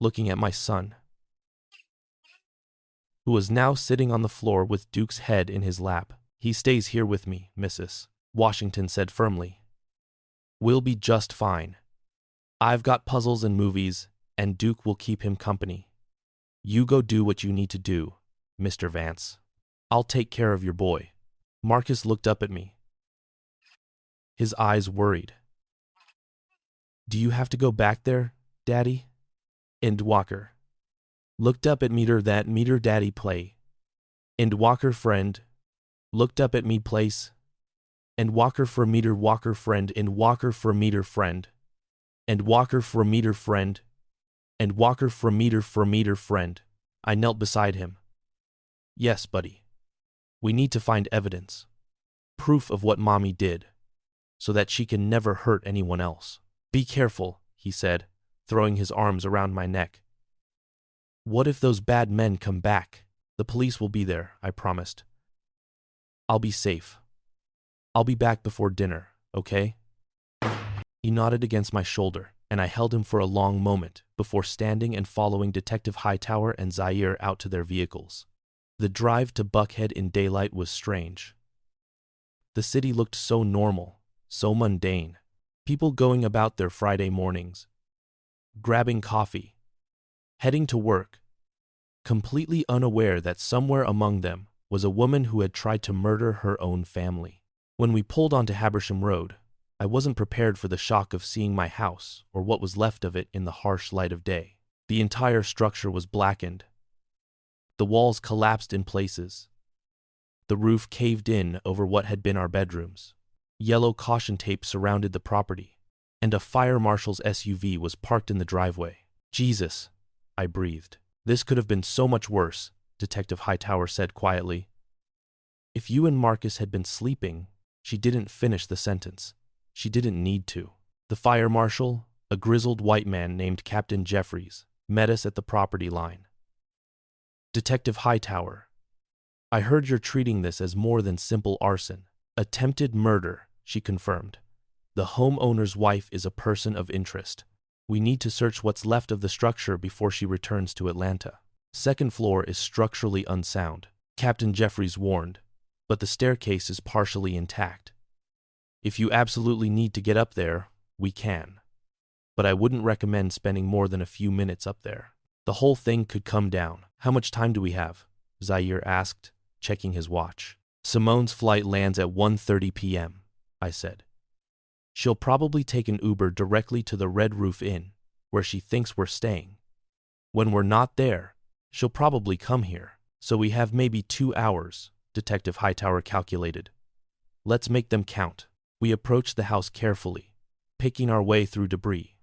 looking at my son, who was now sitting on the floor with Duke's head in his lap. He stays here with me, Mrs. Washington said firmly. We'll be just fine. I've got puzzles and movies, and Duke will keep him company. You go do what you need to do, Mr. Vance. I'll take care of your boy. Marcus looked up at me, his eyes worried. Do you have to go back there, Daddy? And Walker looked up at meter daddy play. And Walker friend looked up at me place. And Walker for meter Walker friend and Walker for meter friend. And Walker for meter friend. And Walker for meter friend. I knelt beside him. Yes, buddy. We need to find evidence. Proof of what Mommy did, so that she can never hurt anyone else. Be careful, he said, throwing his arms around my neck. What if those bad men come back? The police will be there, I promised. I'll be safe. I'll be back before dinner, okay? He nodded against my shoulder, and I held him for a long moment before standing and following Detective Hightower and Zaire out to their vehicles. The drive to Buckhead in daylight was strange. The city looked so normal, so mundane. People going about their Friday mornings, grabbing coffee, heading to work, completely unaware that somewhere among them was a woman who had tried to murder her own family. When we pulled onto Habersham Road, I wasn't prepared for the shock of seeing my house or what was left of it in the harsh light of day. The entire structure was blackened. The walls collapsed in places. The roof caved in over what had been our bedrooms. Yellow caution tape surrounded the property, and a fire marshal's SUV was parked in the driveway. Jesus, I breathed. This could have been so much worse, Detective Hightower said quietly. If you and Marcus had been sleeping, she didn't finish the sentence. She didn't need to. The fire marshal, a grizzled white man named Captain Jeffries, met us at the property line. Detective Hightower, I heard you're treating this as more than simple arson. Attempted murder, she confirmed. The homeowner's wife is a person of interest. We need to search what's left of the structure before she returns to Atlanta. Second floor is structurally unsound, Captain Jeffries warned, but the staircase is partially intact. If you absolutely need to get up there, we can. But I wouldn't recommend spending more than a few minutes up there. The whole thing could come down. How much time do we have? Zaire asked, checking his watch. Simone's flight lands at 1:30 p.m., I said. She'll probably take an Uber directly to the Red Roof Inn, where she thinks we're staying. When we're not there, she'll probably come here. So we have maybe 2 hours, Detective Hightower calculated. Let's make them count. We approached the house carefully, picking our way through debris.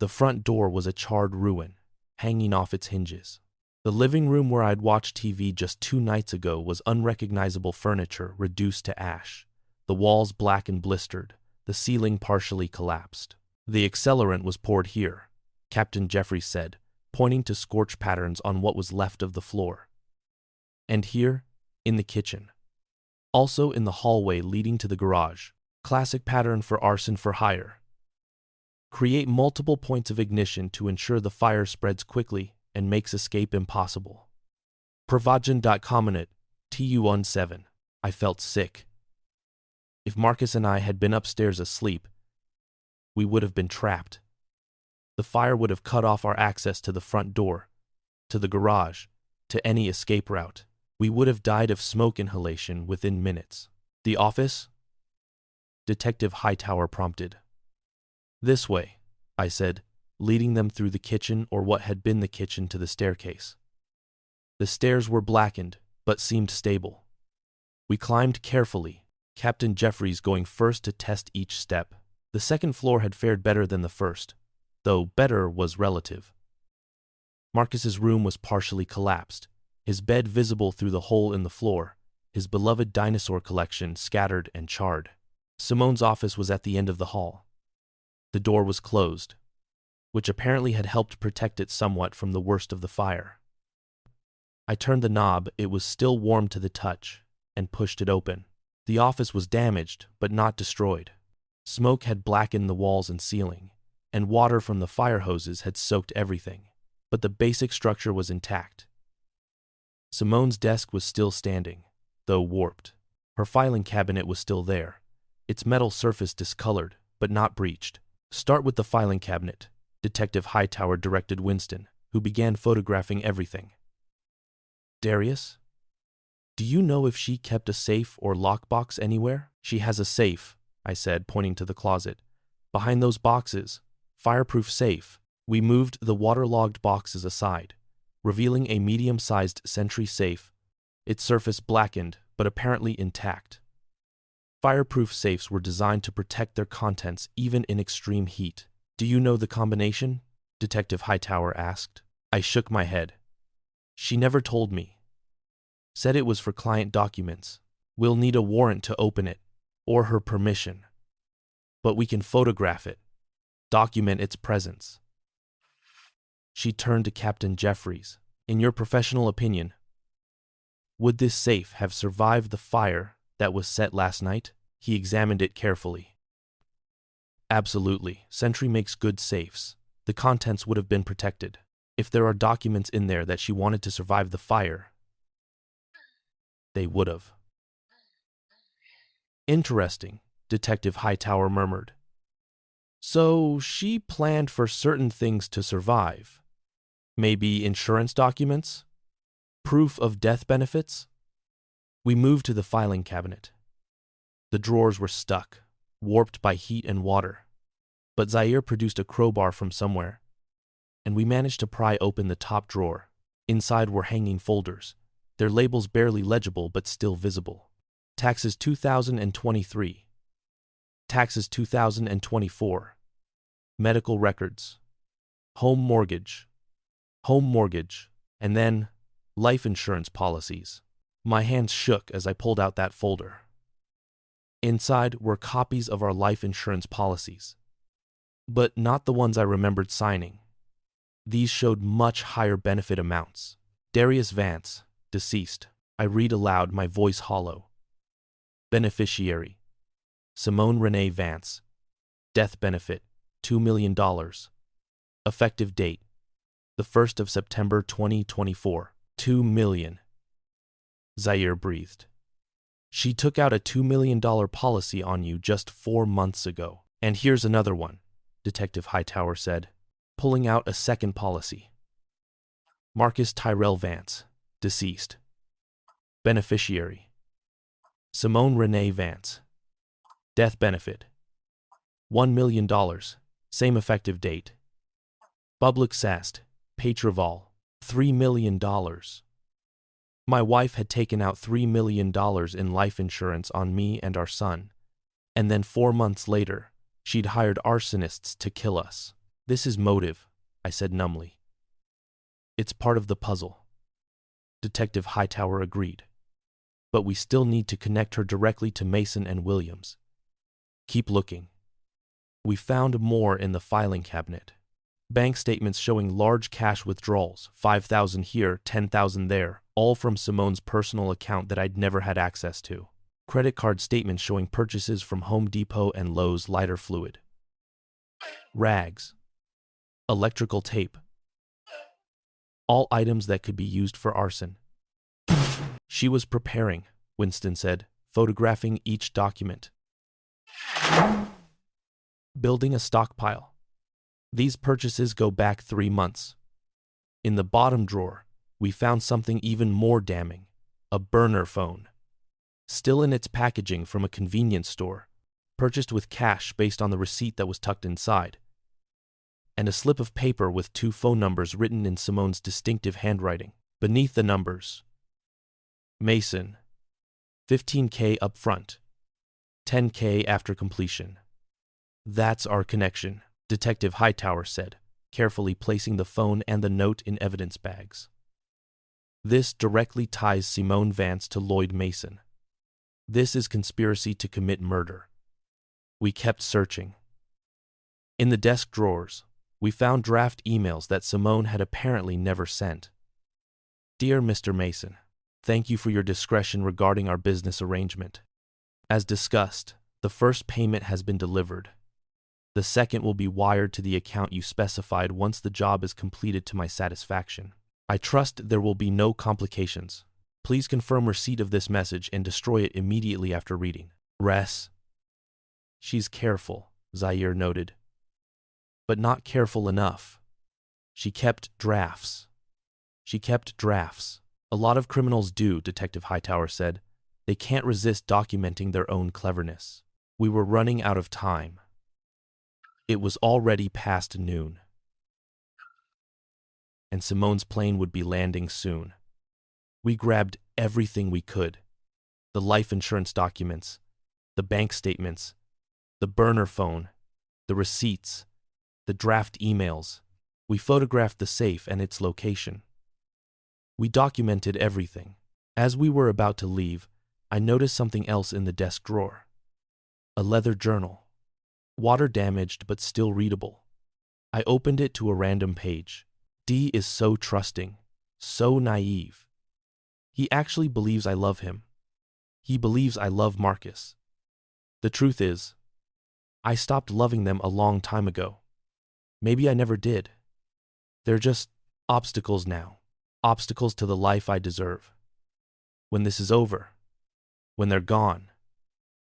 The front door was a charred ruin, hanging off its hinges. The living room where I'd watched TV just 2 nights ago was unrecognizable furniture reduced to ash, the walls black and blistered, the ceiling partially collapsed. The accelerant was poured here, Captain Jeffries said, pointing to scorch patterns on what was left of the floor. And here, in the kitchen. Also in the hallway leading to the garage, classic pattern for arson for hire. Create multiple points of ignition to ensure the fire spreads quickly and makes escape impossible. Provajan.cominate, TU-17. I felt sick. If Marcus and I had been upstairs asleep, we would have been trapped. The fire would have cut off our access to the front door, to the garage, to any escape route. We would have died of smoke inhalation within minutes. The office? Detective Hightower prompted. This way, I said, leading them through the kitchen or what had been the kitchen to the staircase. The stairs were blackened, but seemed stable. We climbed carefully, Captain Jeffries going first to test each step. The second floor had fared better than the first, though better was relative. Marcus's room was partially collapsed, his bed visible through the hole in the floor, his beloved dinosaur collection scattered and charred. Simone's office was at the end of the hall. The door was closed, which apparently had helped protect it somewhat from the worst of the fire. I turned the knob, it was still warm to the touch, and pushed it open. The office was damaged, but not destroyed. Smoke had blackened the walls and ceiling, and water from the fire hoses had soaked everything, but the basic structure was intact. Simone's desk was still standing, though warped. Her filing cabinet was still there, its metal surface discolored, but not breached. Start with the filing cabinet, Detective Hightower directed Winston, who began photographing everything. Darius? Do you know if she kept a safe or lockbox anywhere? She has a safe, I said, pointing to the closet. Behind those boxes, fireproof safe. We moved the waterlogged boxes aside, revealing a medium-sized sentry safe, its surface blackened but apparently intact. Fireproof safes were designed to protect their contents even in extreme heat. Do you know the combination? Detective Hightower asked. I shook my head. She never told me. Said it was for client documents. We'll need a warrant to open it, or her permission. But we can photograph it, document its presence. She turned to Captain Jeffries. In your professional opinion, would this safe have survived the fire that was set last night? He examined it carefully. Absolutely. Sentry makes good safes. The contents would have been protected. If there are documents in there that she wanted to survive the fire, they would have. Interesting, Detective Hightower murmured. So she planned for certain things to survive. Maybe insurance documents? Proof of death benefits? We moved to the filing cabinet. The drawers were stuck, warped by heat and water. But Zaire produced a crowbar from somewhere, and we managed to pry open the top drawer. Inside were hanging folders, their labels barely legible but still visible. Taxes 2023. Taxes 2024. Medical records. Home mortgage. Home mortgage. And then, life insurance policies. My hands shook as I pulled out that folder. Inside were copies of our life insurance policies, but not the ones I remembered signing. These showed much higher benefit amounts. Darius Vance, deceased. I read aloud, my voice hollow. Beneficiary: Simone Renee Vance. Death benefit: $2 million. Effective date: the 1st of September 2024. $2 million. Zaire breathed. She took out a $2 million policy on you just 4 months ago. And here's another one, Detective Hightower said, pulling out a second policy. Marcus Tyrell Vance, deceased. Beneficiary: Simone Renee Vance. Death benefit: $1 million. Same effective date. Public Sast, Patraval, $3 million. My wife had taken out $3 million in life insurance on me and our son, And then 4 months later, she'd hired arsonists to kill us. This is motive, I said numbly. It's part of the puzzle. Detective Hightower agreed. But we still need to connect her directly to Mason and Williams. Keep looking. We found more in the filing cabinet. Bank statements showing large cash withdrawals, $5,000 here, $10,000 there, all from Simone's personal account that I'd never had access to. Credit card statements showing purchases from Home Depot and Lowe's lighter fluid. Rags. Electrical tape. All items that could be used for arson. She was preparing, Winston said, photographing each document. Building a stockpile. These purchases go back 3 months. In the bottom drawer, we found something even more damning, a burner phone. Still in its packaging from a convenience store, purchased with cash based on the receipt that was tucked inside, and a slip of paper with 2 phone numbers written in Simone's distinctive handwriting. Beneath the numbers, Mason, $15K up front, $10K after completion. That's our connection, Detective Hightower said, carefully placing the phone and the note in evidence bags. This directly ties Simone Vance to Lloyd Mason. This is conspiracy to commit murder. We kept searching. In the desk drawers, we found draft emails that Simone had apparently never sent. Dear Mr. Mason, thank you for your discretion regarding our business arrangement. As discussed, the first payment has been delivered. The second will be wired to the account you specified once the job is completed to my satisfaction. I trust there will be no complications. Please confirm receipt of this message and destroy it immediately after reading. Res. She's careful, Zaire noted. But not careful enough. She kept drafts. A lot of criminals do, Detective Hightower said. They can't resist documenting their own cleverness. We were running out of time. It was already past noon. And Simone's plane would be landing soon. We grabbed everything we could. The life insurance documents, the bank statements, the burner phone, the receipts, the draft emails. We photographed the safe and its location. We documented everything. As we were about to leave, I noticed something else in the desk drawer. A leather journal. Water damaged but still readable. I opened it to a random page. D is so trusting, so naive. He actually believes I love him. He believes I love Marcus. The truth is, I stopped loving them a long time ago. Maybe I never did. They're just obstacles now. Obstacles to the life I deserve. When this is over, when they're gone,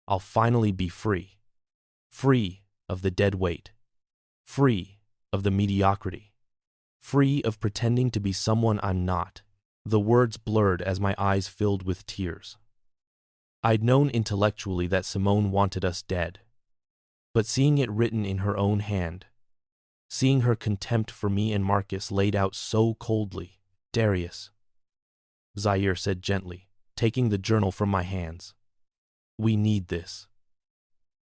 I'll finally be free. Free of the dead weight. Free of the mediocrity. Free of pretending to be someone I'm not. The words blurred as my eyes filled with tears. I'd known intellectually that Simone wanted us dead. But seeing it written in her own hand, seeing her contempt for me and Marcus laid out so coldly, Darius, Zaire said gently, taking the journal from my hands. We need this.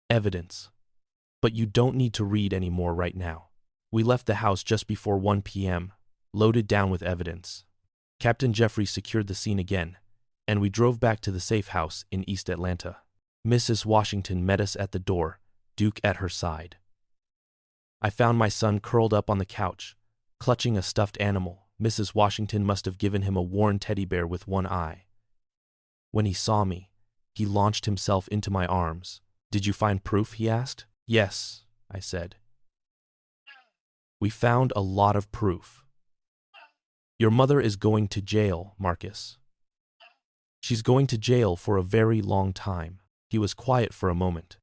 Evidence. But you don't need to read any more right now. We left the house just before 1 p.m., loaded down with evidence. Captain Jeffrey secured the scene again, and we drove back to the safe house in East Atlanta. Mrs. Washington met us at the door, Duke at her side. I found my son curled up on the couch, clutching a stuffed animal. Mrs. Washington must have given him a worn teddy bear with one eye. When he saw me, he launched himself into my arms. Did you find proof? He asked. Yes, I said. We found a lot of proof. Your mother is going to jail, Marcus. She's going to jail for a very long time. He was quiet for a moment,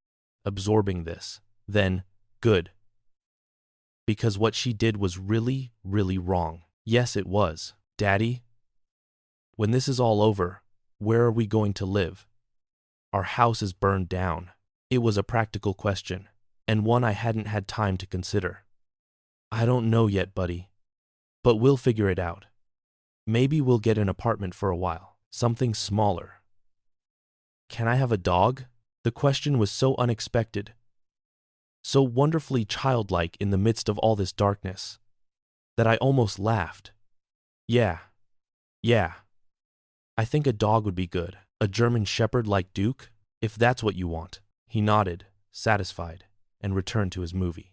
absorbing this. Then, good. Because what she did was really, really wrong. Yes, it was. Daddy, when this is all over, where are we going to live? Our house is burned down. It was a practical question, and one I hadn't had time to consider. I don't know yet, buddy. But we'll figure it out. Maybe we'll get an apartment for a while. Something smaller. Can I have a dog? The question was so unexpected, so wonderfully childlike in the midst of all this darkness, that I almost laughed. Yeah. I think a dog would be good. A German shepherd like Duke, if that's what you want. He nodded, satisfied, and returned to his movie.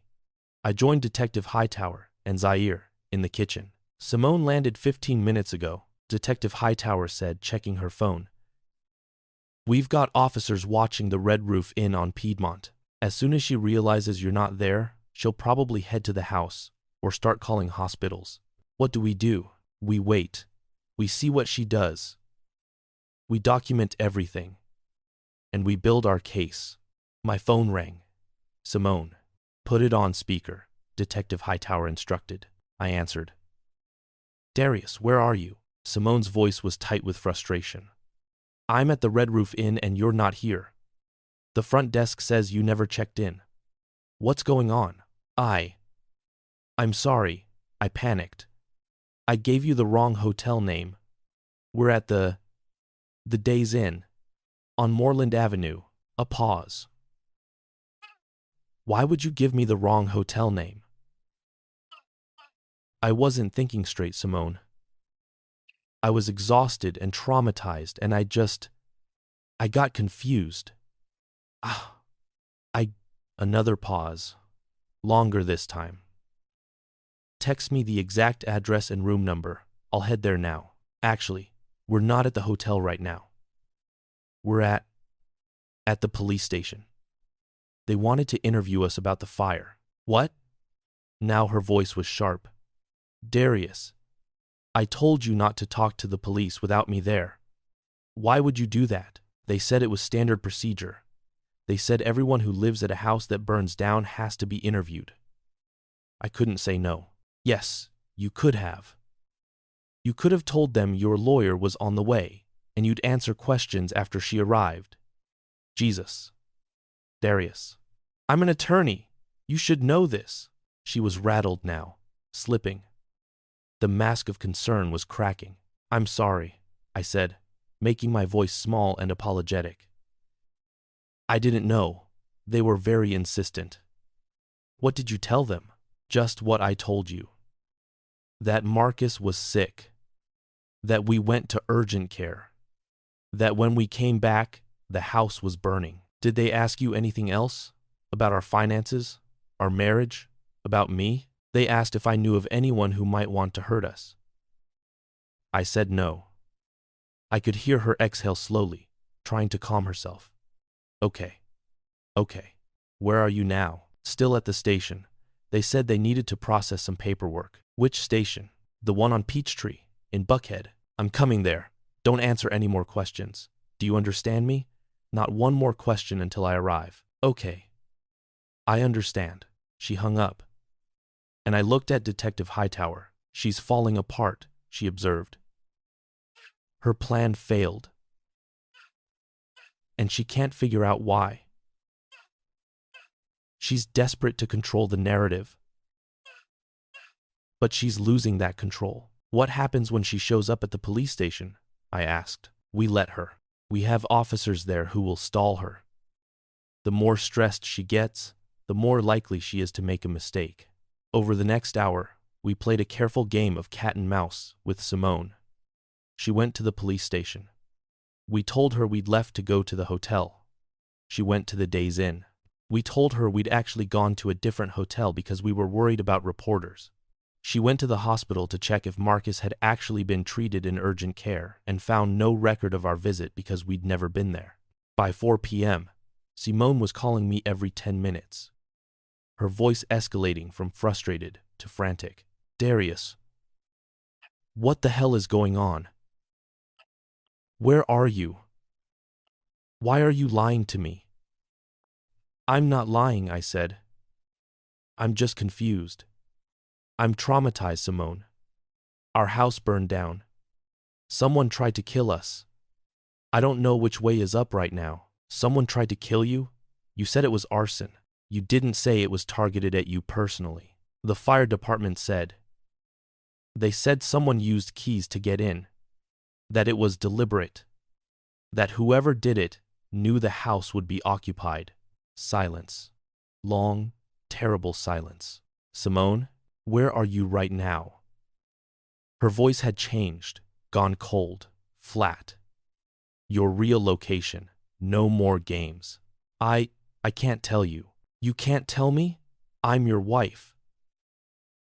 I joined Detective Hightower and Zaire in the kitchen. Simone landed 15 minutes ago, Detective Hightower said, checking her phone. We've got officers watching the Red Roof Inn on Piedmont. As soon as she realizes you're not there, she'll probably head to the house or start calling hospitals. What do? We wait. We see what she does. We document everything. And we build our case. My phone rang. Simone. Put it on speaker, Detective Hightower instructed. I answered. Darius, where are you? Simone's voice was tight with frustration. I'm at the Red Roof Inn and you're not here. The front desk says you never checked in. What's going on? I'm sorry. I panicked. I gave you the wrong hotel name. We're at the Days Inn, on Moreland Avenue. A pause. Why would you give me the wrong hotel name? I wasn't thinking straight, Simone. I was exhausted and traumatized, and I got confused. Another pause. Longer this time. Text me the exact address and room number. I'll head there now. Actually, we're not at the hotel right now. We're at the police station. They wanted to interview us about the fire. What? Now her voice was sharp. Darius, I told you not to talk to the police without me there. Why would you do that? They said it was standard procedure. They said everyone who lives at a house that burns down has to be interviewed. I couldn't say no. Yes, you could have. You could have told them your lawyer was on the way, and you'd answer questions after she arrived. Jesus. Darius. I'm an attorney. You should know this. She was rattled now, slipping. The mask of concern was cracking. I'm sorry, I said, making my voice small and apologetic. I didn't know. They were very insistent. What did you tell them? Just what I told you. That Marcus was sick. That we went to urgent care. That when we came back, the house was burning. Did they ask you anything else? About our finances? Our marriage? About me? They asked if I knew of anyone who might want to hurt us. I said no. I could hear her exhale slowly, trying to calm herself. Okay. Where are you now? Still at the station. They said they needed to process some paperwork. Which station? The one on Peachtree, in Buckhead. I'm coming there. Don't answer any more questions. Do you understand me? Not one more question until I arrive. Okay. I understand. She hung up. And I looked at Detective Hightower. She's falling apart, she observed. Her plan failed. And she can't figure out why. She's desperate to control the narrative. But she's losing that control. What happens when she shows up at the police station? I asked. We let her. We have officers there who will stall her. The more stressed she gets, the more likely she is to make a mistake. Over the next hour, we played a careful game of cat and mouse with Simone. She went to the police station. We told her we'd left to go to the hotel. She went to the Days Inn. We told her we'd actually gone to a different hotel because we were worried about reporters. She went to the hospital to check if Marcus had actually been treated in urgent care and found no record of our visit because we'd never been there. By 4 p.m., Simone was calling me every 10 minutes, her voice escalating from frustrated to frantic. Darius, what the hell is going on? Where are you? Why are you lying to me? I'm not lying, I said. I'm just confused. I'm traumatized, Simone. Our house burned down. Someone tried to kill us. I don't know which way is up right now. Someone tried to kill you? You said it was arson. You didn't say it was targeted at you personally. The fire department said. They said someone used keys to get in. That it was deliberate. That whoever did it knew the house would be occupied. Silence. Long, terrible silence. Simone, where are you right now? Her voice had changed, gone cold, flat. Your real location. No more games. I can't tell you. You can't tell me? I'm your wife.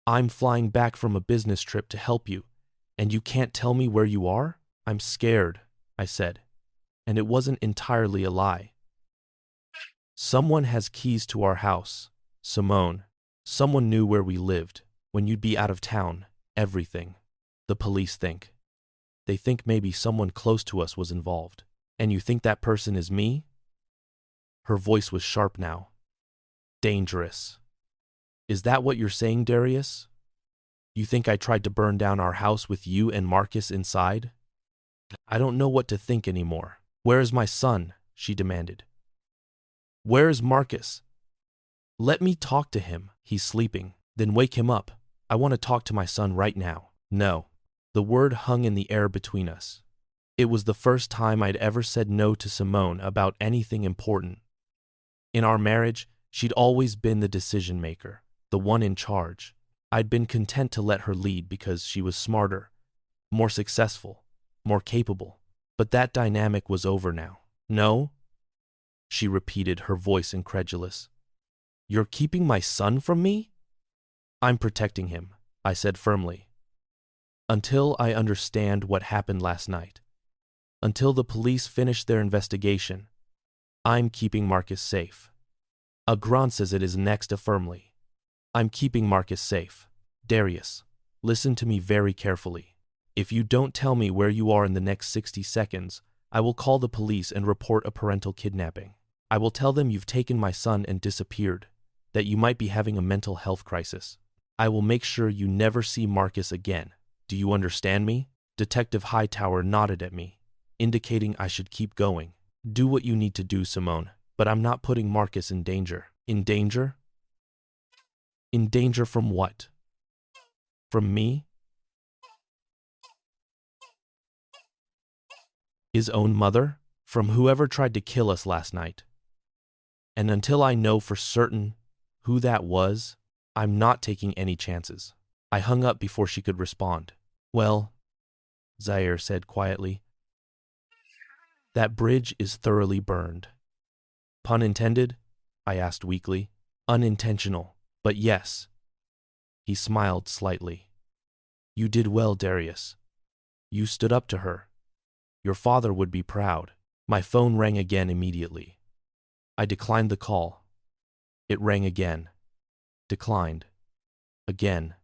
I'm flying back from a business trip to help you, and you can't tell me where you are? I'm scared, I said, and it wasn't entirely a lie. Someone has keys to our house, Simone. Someone knew where we lived, when you'd be out of town, everything. The police think. They think maybe someone close to us was involved. And you think that person is me? Her voice was sharp now. Dangerous. Is that what you're saying, Darius? You think I tried to burn down our house with you and Marcus inside? I don't know what to think anymore. Where is my son? She demanded. Where is Marcus? Let me talk to him. He's sleeping. Then wake him up. I want to talk to my son right now. No. The word hung in the air between us. It was the first time I'd ever said no to Simone about anything important. In our marriage, she'd always been the decision maker, the one in charge. I'd been content to let her lead because she was smarter, more successful, more capable. But that dynamic was over now. No? She repeated, her voice incredulous. You're keeping my son from me? I'm protecting him, I said firmly. Until I understand what happened last night. Until the police finish their investigation, I'm keeping Marcus safe. Agron says it is next firmly. I'm keeping Marcus safe. Darius, listen to me very carefully. If you don't tell me where you are in the next 60 seconds, I will call the police and report a parental kidnapping. I will tell them you've taken my son and disappeared, that you might be having a mental health crisis. I will make sure you never see Marcus again. Do you understand me? Detective Hightower nodded at me, indicating I should keep going. Do what you need to do, Simone, but I'm not putting Marcus in danger. In danger? In danger from what? From me? His own mother? From whoever tried to kill us last night. And until I know for certain who that was, I'm not taking any chances. I hung up before she could respond. Well, Zaire said quietly, that bridge is thoroughly burned. Pun intended? I asked weakly. Unintentional, but yes. He smiled slightly. You did well, Darius. You stood up to her. Your father would be proud. My phone rang again immediately. I declined the call. It rang again. Declined. Again.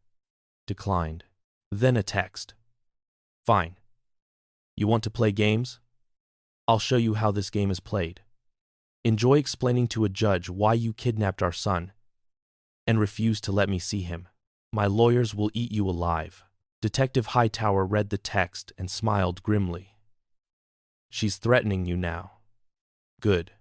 Declined. Then a text. Fine. You want to play games? I'll show you how this game is played. Enjoy explaining to a judge why you kidnapped our son and refused to let me see him. My lawyers will eat you alive. Detective Hightower read the text and smiled grimly. She's threatening you now. Good.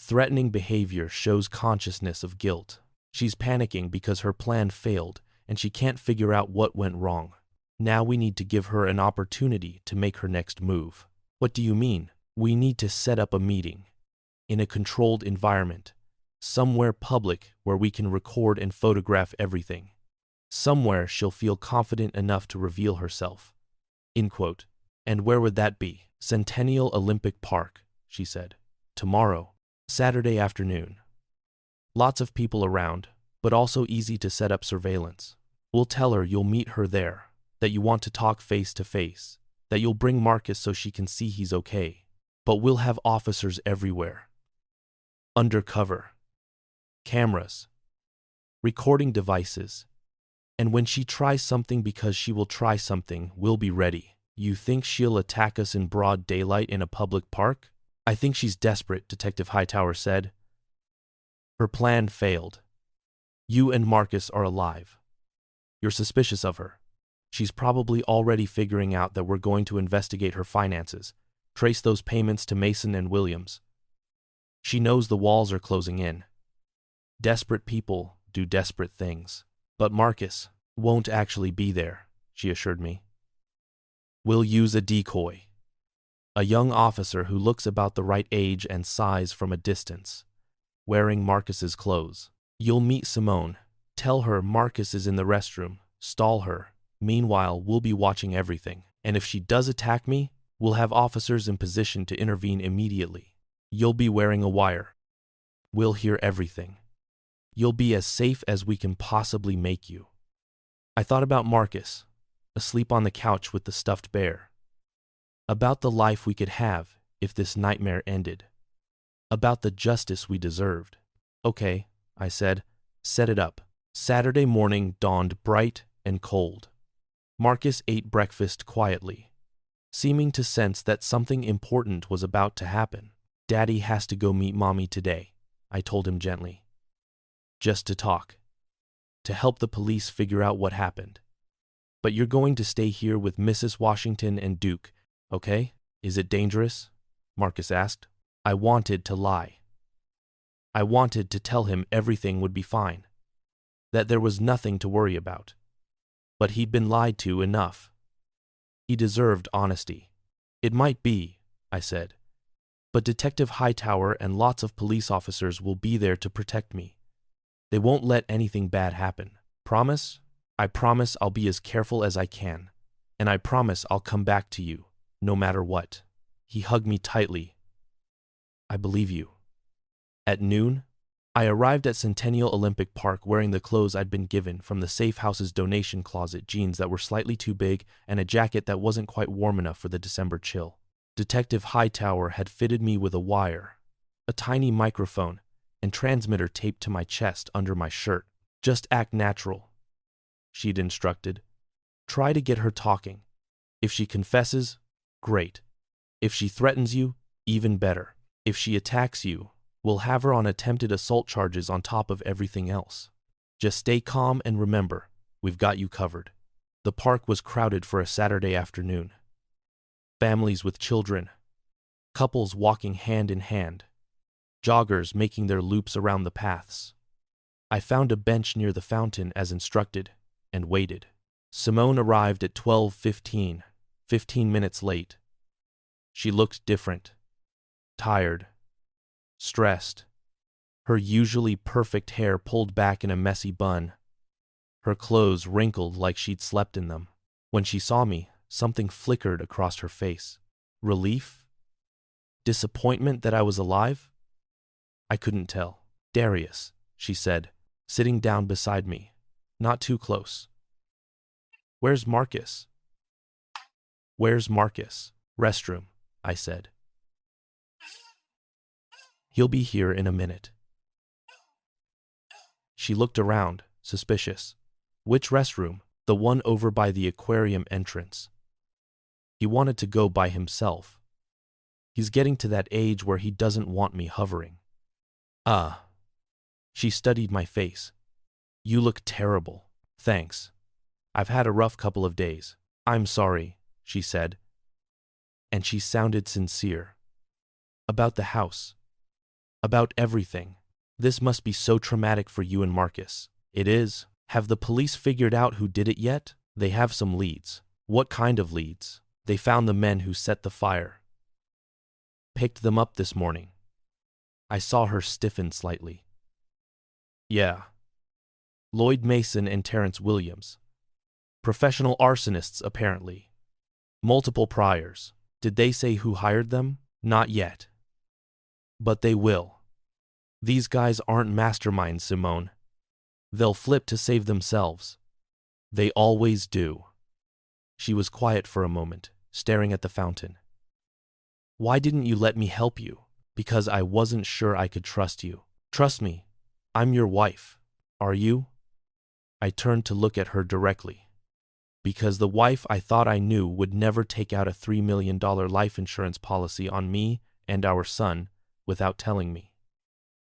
Threatening behavior shows consciousness of guilt. She's panicking because her plan failed and she can't figure out what went wrong. Now we need to give her an opportunity to make her next move. What do you mean? We need to set up a meeting in a controlled environment, somewhere public where we can record and photograph everything. Somewhere she'll feel confident enough to reveal herself. End quote. And where would that be? Centennial Olympic Park, she said. Tomorrow, Saturday afternoon. Lots of people around, but also easy to set up surveillance. We'll tell her you'll meet her there, that you want to talk face to face, that you'll bring Marcus so she can see he's okay. But we'll have officers everywhere. Undercover. Cameras. Recording devices. And when she tries something because she will try something, we'll be ready. You think she'll attack us in broad daylight in a public park? I think she's desperate, Detective Hightower said. Her plan failed. You and Marcus are alive. You're suspicious of her. She's probably already figuring out that we're going to investigate her finances, trace those payments to Mason and Williams. She knows the walls are closing in. Desperate people do desperate things. But Marcus won't actually be there, she assured me. We'll use a decoy. A young officer who looks about the right age and size from a distance, wearing Marcus's clothes. You'll meet Simone. Tell her Marcus is in the restroom. Stall her. Meanwhile, we'll be watching everything. And if she does attack me, we'll have officers in position to intervene immediately. You'll be wearing a wire. We'll hear everything. You'll be as safe as we can possibly make you. I thought about Marcus, asleep on the couch with the stuffed bear. About the life we could have if this nightmare ended. About the justice we deserved. Okay, I said, set it up. Saturday morning dawned bright and cold. Marcus ate breakfast quietly, seeming to sense that something important was about to happen. Daddy has to go meet Mommy today, I told him gently. Just to talk. To help the police figure out what happened. But you're going to stay here with Mrs. Washington and Duke, okay? Is it dangerous? Marcus asked. I wanted to lie. I wanted to tell him everything would be fine, that there was nothing to worry about. But he'd been lied to enough. He deserved honesty. It might be, I said, but Detective Hightower and lots of police officers will be there to protect me. They won't let anything bad happen. Promise? I promise I'll be as careful as I can, and I promise I'll come back to you, no matter what. He hugged me tightly. I believe you. At noon, I arrived at Centennial Olympic Park wearing the clothes I'd been given from the Safe House's donation closet, jeans that were slightly too big and a jacket that wasn't quite warm enough for the December chill. Detective Hightower had fitted me with a wire, a tiny microphone, and transmitter taped to my chest under my shirt. Just act natural, she'd instructed. Try to get her talking. If she confesses, great. If she threatens you, even better. If she attacks you, we'll have her on attempted assault charges on top of everything else. Just stay calm and remember, we've got you covered. The park was crowded for a Saturday afternoon. Families with children, couples walking hand in hand, joggers making their loops around the paths. I found a bench near the fountain as instructed and waited. Simone arrived at 12:15, 15 minutes late. She looked different, tired, stressed, her usually perfect hair pulled back in a messy bun, her clothes wrinkled like she'd slept in them. When she saw me, something flickered across her face. Relief? Disappointment that I was alive? I couldn't tell. Darius, she said, sitting down beside me, not too close. Where's Marcus? Where's Marcus? Restroom, I said. He'll be here in a minute. She looked around, suspicious. Which restroom? The one over by the aquarium entrance. He wanted to go by himself. He's getting to that age where he doesn't want me hovering. She studied my face. You look terrible. Thanks. I've had a rough couple of days. I'm sorry, she said. And she sounded sincere. About the house. About everything. This must be so traumatic for you and Marcus. It is. Have the police figured out who did it yet? They have some leads. What kind of leads? They found the men who set the fire. Picked them up this morning. I saw her stiffen slightly. Yeah. Lloyd Mason and Terrence Williams. Professional arsonists, apparently. Multiple priors. Did they say who hired them? Not yet. But they will. These guys aren't masterminds, Simone. They'll flip to save themselves. They always do. She was quiet for a moment, staring at the fountain. Why didn't you let me help you? Because I wasn't sure I could trust you. Trust me, I'm your wife. Are you? I turned to look at her directly. Because the wife I thought I knew would never take out a $3 million life insurance policy on me and our son without telling me.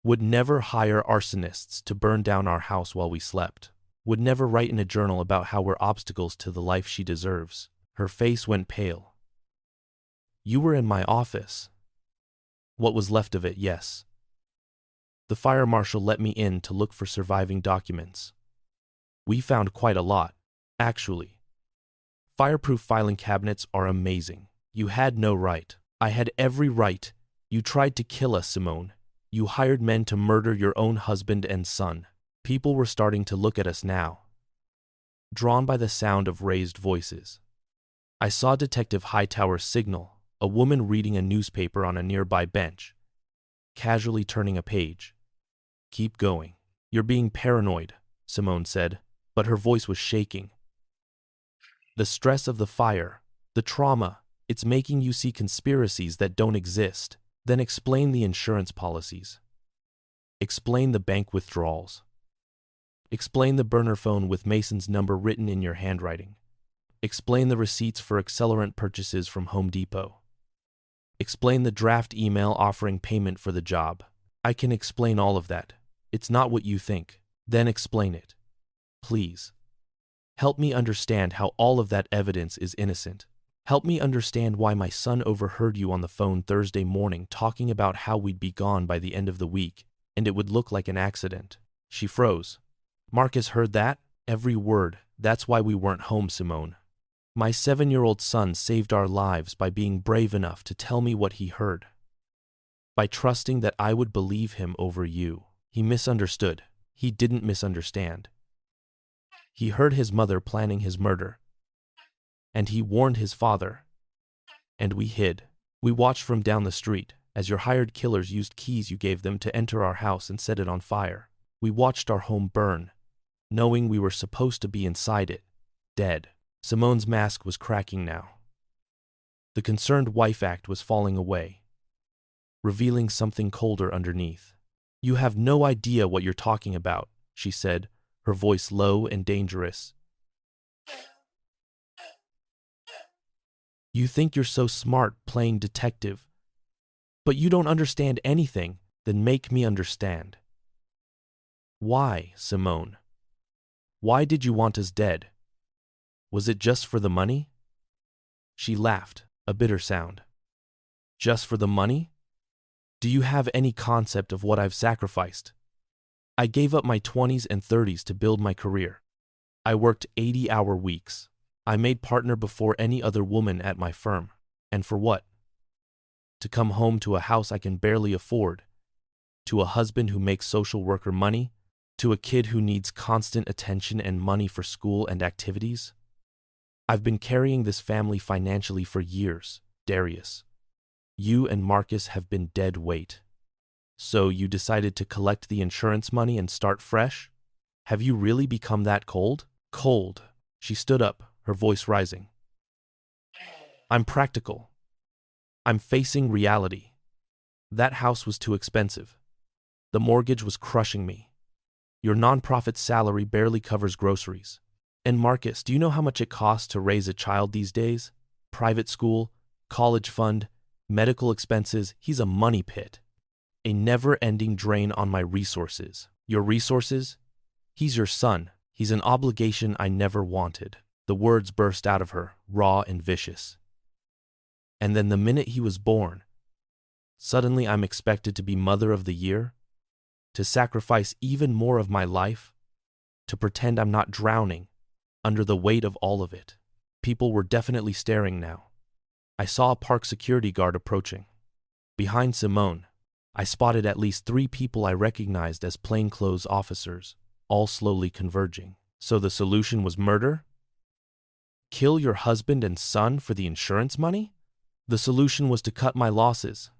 Would never hire arsonists to burn down our house while we slept. Would never write in a journal about how we're obstacles to the life she deserves. Her face went pale. You were in my office. What was left of it, yes. The fire marshal let me in to look for surviving documents. We found quite a lot, actually. Fireproof filing cabinets are amazing. You had no right. I had every right. You tried to kill us, Simone. You hired men to murder your own husband and son. People were starting to look at us now, drawn by the sound of raised voices. I saw Detective Hightower's signal, a woman reading a newspaper on a nearby bench, casually turning a page. Keep going. You're being paranoid, Simone said, but her voice was shaking. The stress of the fire, the trauma, it's making you see conspiracies that don't exist. Then explain the insurance policies. Explain the bank withdrawals. Explain the burner phone with Mason's number written in your handwriting. Explain the receipts for accelerant purchases from Home Depot. Explain the draft email offering payment for the job. I can explain all of that. It's not what you think. Then explain it. Please. Help me understand how all of that evidence is innocent. Help me understand why my son overheard you on the phone Thursday morning talking about how we'd be gone by the end of the week, and it would look like an accident. She froze. Marcus heard that? Every word. That's why we weren't home, Simone. My 7-year-old son saved our lives by being brave enough to tell me what he heard. By trusting that I would believe him over you. He misunderstood. He didn't misunderstand. He heard his mother planning his murder. And he warned his father. And we hid. We watched from down the street as your hired killers used keys you gave them to enter our house and set it on fire. We watched our home burn, knowing we were supposed to be inside it, dead. Simone's mask was cracking now. The concerned wife act was falling away, revealing something colder underneath. You have no idea what you're talking about, she said, her voice low and dangerous. You think you're so smart playing detective, but you don't understand anything. Then make me understand. Why, Simone? Why did you want us dead? Was it just for the money? She laughed, a bitter sound. Just for the money? Do you have any concept of what I've sacrificed? I gave up my 20s and 30s to build my career. I worked 80-hour weeks. I made partner before any other woman at my firm. And for what? To come home to a house I can barely afford, to a husband who makes social worker money, to a kid who needs constant attention and money for school and activities? I've been carrying this family financially for years, Darius. You and Marcus have been dead weight. So you decided to collect the insurance money and start fresh? Have you really become that cold? Cold. She stood up, her voice rising. I'm practical. I'm facing reality. That house was too expensive. The mortgage was crushing me. Your nonprofit salary barely covers groceries. And Marcus, do you know how much it costs to raise a child these days? Private school, college fund, medical expenses, he's a money pit. A never-ending drain on my resources. Your resources? He's your son. He's an obligation I never wanted. The words burst out of her, raw and vicious. And then the minute he was born, suddenly I'm expected to be Mother of the Year? To sacrifice even more of my life? To pretend I'm not drowning under the weight of all of it? People were definitely staring now. I saw a park security guard approaching. Behind Simone, I spotted at least 3 people I recognized as plainclothes officers, all slowly converging. So the solution was murder? Kill your husband and son for the insurance money? The solution was to cut my losses,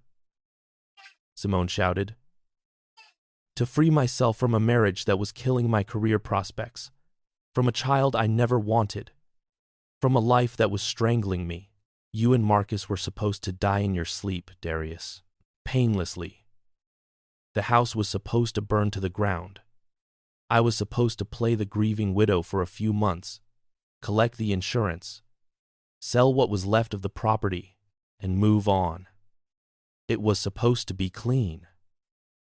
Simone shouted. To free myself from a marriage that was killing my career prospects, from a child I never wanted, from a life that was strangling me. You and Marcus were supposed to die in your sleep, Darius. Painlessly. The house was supposed to burn to the ground. I was supposed to play the grieving widow for a few months, collect the insurance, sell what was left of the property, and move on. It was supposed to be clean.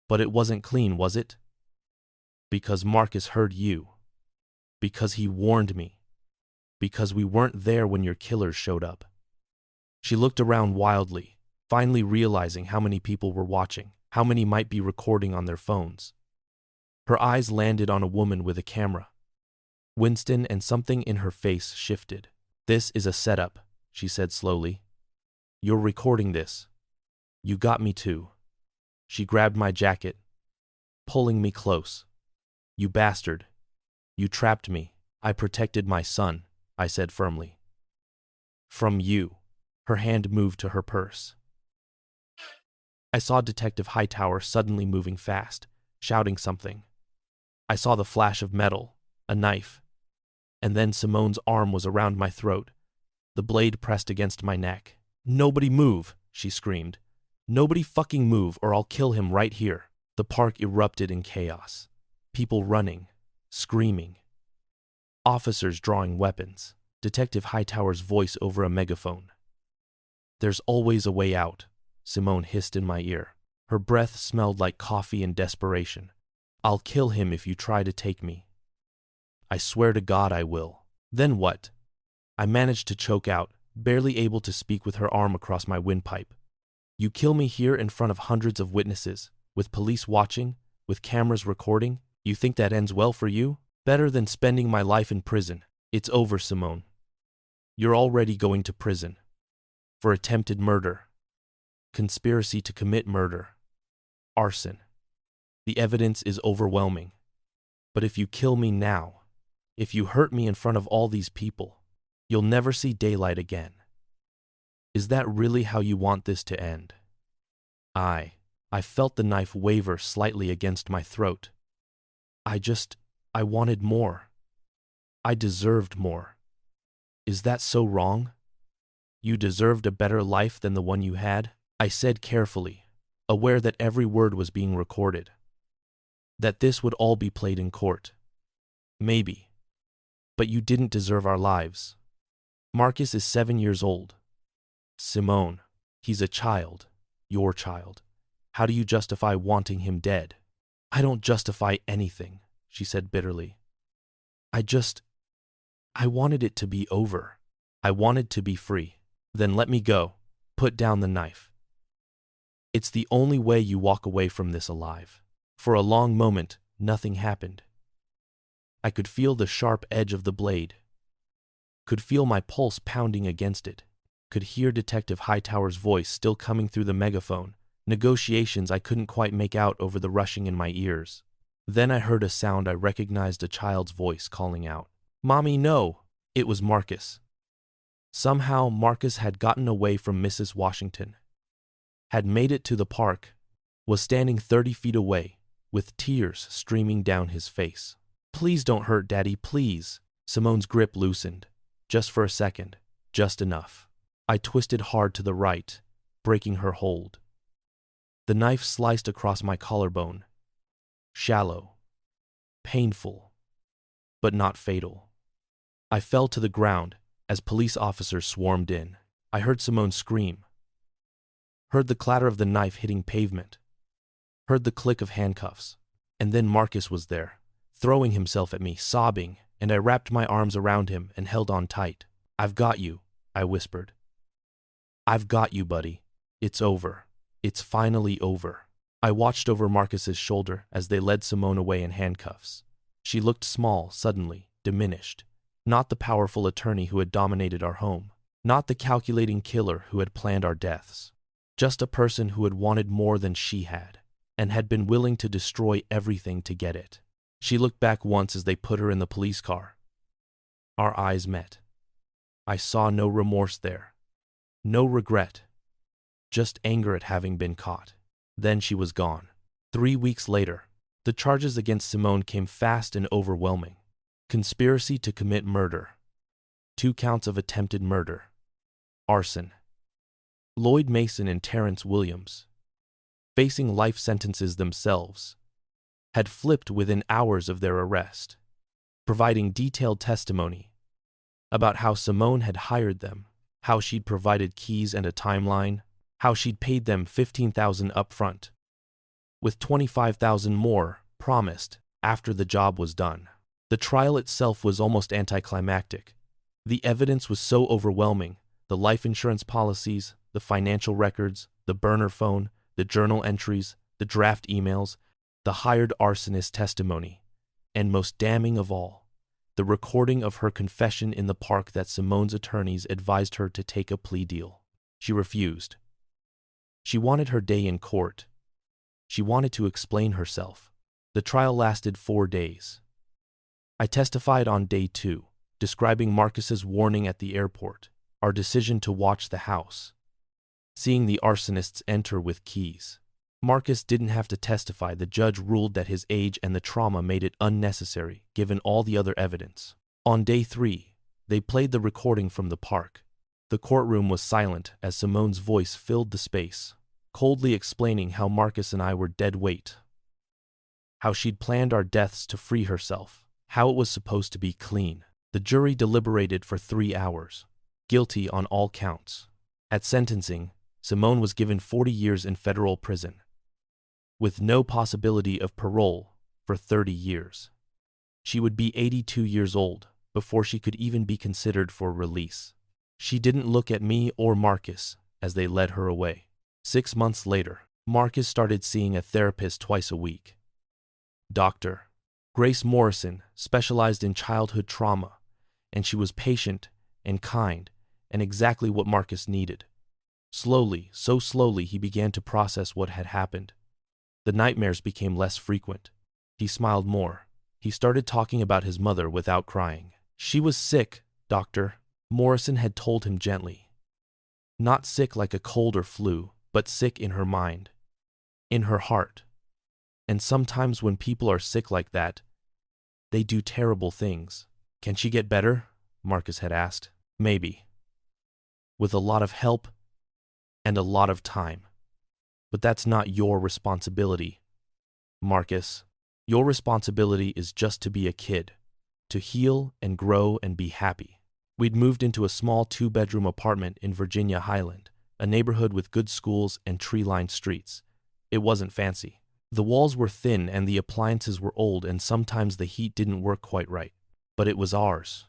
But it wasn't clean, was it? Because Marcus heard you. Because he warned me. Because we weren't there when your killers showed up. She looked around wildly, finally realizing how many people were watching, how many might be recording on their phones. Her eyes landed on a woman with a camera. Winston, and something in her face shifted. This is a setup, she said slowly. You're recording this. You got me too. She grabbed my jacket, pulling me close. You bastard. You trapped me. I protected my son, I said firmly. From you. Her hand moved to her purse. I saw Detective Hightower suddenly moving fast, shouting something. I saw the flash of metal, a knife, and then Simone's arm was around my throat, the blade pressed against my neck. Nobody move, she screamed. Nobody fucking move or I'll kill him right here. The park erupted in chaos. People running, screaming. Officers drawing weapons. Detective Hightower's voice over a megaphone. There's always a way out, Simone hissed in my ear. Her breath smelled like coffee and desperation. I'll kill him if you try to take me. I swear to God I will. Then what? I managed to choke out, barely able to speak with her arm across my windpipe. You kill me here in front of hundreds of witnesses, with police watching, with cameras recording? You think that ends well for you? Better than spending my life in prison. It's over, Simone. You're already going to prison. For attempted murder. Conspiracy to commit murder. Arson. The evidence is overwhelming. But if you kill me now, if you hurt me in front of all these people, you'll never see daylight again. Is that really how you want this to end? I felt the knife waver slightly against my throat. I wanted more. I deserved more. Is that so wrong? You deserved a better life than the one you had? I said carefully, aware that every word was being recorded. That this would all be played in court. Maybe. But you didn't deserve our lives. Marcus is 7 years old. Simone, he's a child. Your child. How do you justify wanting him dead? I don't justify anything, she said bitterly. I wanted it to be over. I wanted to be free. Then let me go. Put down the knife. It's the only way you walk away from this alive. For a long moment, nothing happened. I could feel the sharp edge of the blade. Could feel my pulse pounding against it. Could hear Detective Hightower's voice still coming through the megaphone, negotiations I couldn't quite make out over the rushing in my ears. Then I heard a sound I recognized, a child's voice calling out. Mommy, no! It was Marcus. Somehow Marcus had gotten away from Mrs. Washington. Had made it to the park. Was standing 30 feet away, with tears streaming down his face. Please don't hurt Daddy, please. Simone's grip loosened. Just for a second. Just enough. I twisted hard to the right, breaking her hold. The knife sliced across my collarbone. Shallow. Painful. But not fatal. I fell to the ground as police officers swarmed in. I heard Simone scream. Heard the clatter of the knife hitting pavement. Heard the click of handcuffs. And then Marcus was there, throwing himself at me, sobbing, and I wrapped my arms around him and held on tight. I've got you, I whispered. I've got you, buddy. It's over. It's finally over. I watched over Marcus's shoulder as they led Simone away in handcuffs. She looked small, suddenly, diminished. Not the powerful attorney who had dominated our home. Not the calculating killer who had planned our deaths. Just a person who had wanted more than she had, and had been willing to destroy everything to get it. She looked back once as they put her in the police car. Our eyes met. I saw no remorse there. No regret. Just anger at having been caught. Then she was gone. 3 weeks later, the charges against Simone came fast and overwhelming. Conspiracy to commit murder. 2 counts of attempted murder. Arson. Lloyd Mason and Terrence Williams, facing life sentences themselves, had flipped within hours of their arrest, providing detailed testimony about how Simone had hired them, how she'd provided keys and a timeline, how she'd paid them $15,000 up front, with $25,000 more promised after the job was done. The trial itself was almost anticlimactic. The evidence was so overwhelming, the life insurance policies, the financial records, the burner phone, the journal entries, the draft emails, the hired arsonist testimony, and most damning of all, the recording of her confession in the park that Simone's attorneys advised her to take a plea deal. She refused. She wanted her day in court. She wanted to explain herself. The trial lasted 4 days. I testified on day 2, describing Marcus's warning at the airport, our decision to watch the house, seeing the arsonists enter with keys. Marcus didn't have to testify. The judge ruled that his age and the trauma made it unnecessary, given all the other evidence. On day 3, they played the recording from the park. The courtroom was silent as Simone's voice filled the space, coldly explaining how Marcus and I were dead weight, how she'd planned our deaths to free herself, how it was supposed to be clean. The jury deliberated for 3 hours, guilty on all counts. At sentencing, Simone was given 40 years in federal prison, with no possibility of parole for 30 years. She would be 82 years old before she could even be considered for release. She didn't look at me or Marcus as they led her away. 6 months later, Marcus started seeing a therapist twice a week. Dr. Grace Morrison specialized in childhood trauma, and she was patient and kind and exactly what Marcus needed. Slowly, so slowly, he began to process what had happened. The nightmares became less frequent. He smiled more. He started talking about his mother without crying. She was sick, doctor, Morrison had told him gently. Not sick like a cold or flu, but sick in her mind, in her heart. And sometimes when people are sick like that, they do terrible things. Can she get better? Marcus had asked. Maybe. With a lot of help and a lot of time. But that's not your responsibility, Marcus. Your responsibility is just to be a kid, to heal and grow and be happy. We'd moved into a small 2-bedroom apartment in Virginia Highland, a neighborhood with good schools and tree-lined streets. It wasn't fancy. The walls were thin and the appliances were old, and sometimes the heat didn't work quite right. But it was ours.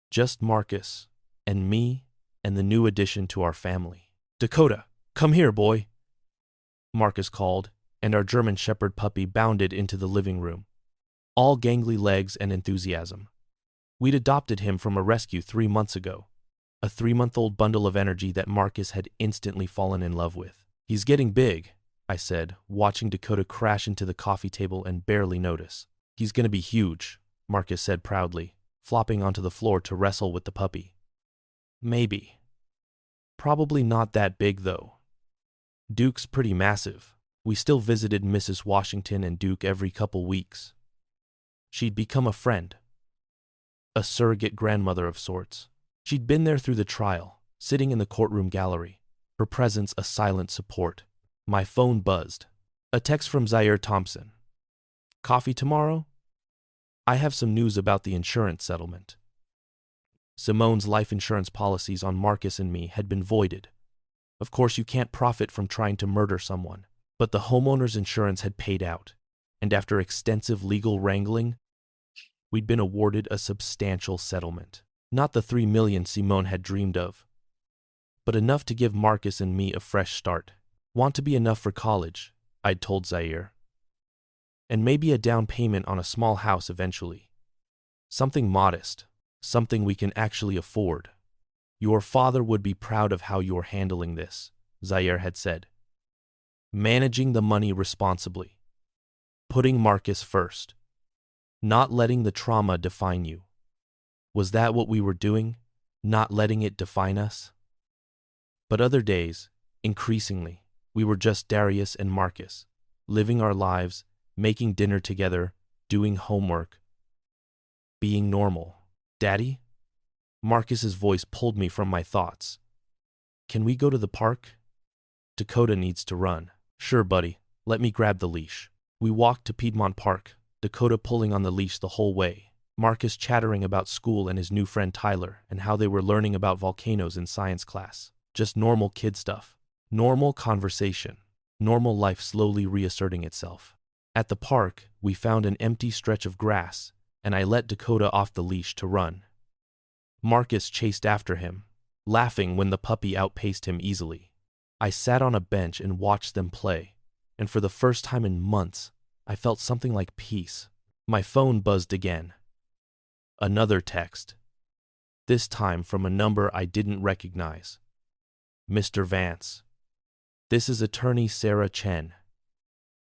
Just Marcus and me and the new addition to our family. Dakota, come here, boy, Marcus called, and our German Shepherd puppy bounded into the living room, all gangly legs and enthusiasm. We'd adopted him from a rescue 3 months ago, a 3-month-old bundle of energy that Marcus had instantly fallen in love with. He's getting big, I said, watching Dakota crash into the coffee table and barely notice. He's gonna be huge, Marcus said proudly, flopping onto the floor to wrestle with the puppy. Maybe. Probably not that big, though. Duke's pretty massive. We still visited Mrs. Washington and Duke every couple weeks. She'd become a friend, a surrogate grandmother of sorts. She'd been there through the trial, sitting in the courtroom gallery, her presence a silent support. My phone buzzed. A text from Zaire Thompson. Coffee tomorrow? I have some news about the insurance settlement. Simone's life insurance policies on Marcus and me had been voided. Of course, you can't profit from trying to murder someone, but the homeowner's insurance had paid out, and after extensive legal wrangling, we'd been awarded a substantial settlement. Not the $3 million Simone had dreamed of, but enough to give Marcus and me a fresh start. Want to be enough for college, I'd told Zaire. And maybe a down payment on a small house eventually. Something modest, something we can actually afford. Your father would be proud of how you're handling this, Zaire had said. Managing the money responsibly. Putting Marcus first. Not letting the trauma define you. Was that what we were doing? Not letting it define us? But other days, increasingly, we were just Darius and Marcus, living our lives, making dinner together, doing homework, being normal. Daddy? Marcus's voice pulled me from my thoughts. Can we go to the park? Dakota needs to run. Sure, buddy. Let me grab the leash. We walked to Piedmont Park, Dakota pulling on the leash the whole way, Marcus chattering about school and his new friend Tyler and how they were learning about volcanoes in science class. Just normal kid stuff. Normal conversation. Normal life slowly reasserting itself. At the park, we found an empty stretch of grass, and I let Dakota off the leash to run. Marcus chased after him, laughing when the puppy outpaced him easily. I sat on a bench and watched them play, and for the first time in months, I felt something like peace. My phone buzzed again. Another text. This time from a number I didn't recognize. Mr. Vance. This is attorney Sarah Chen.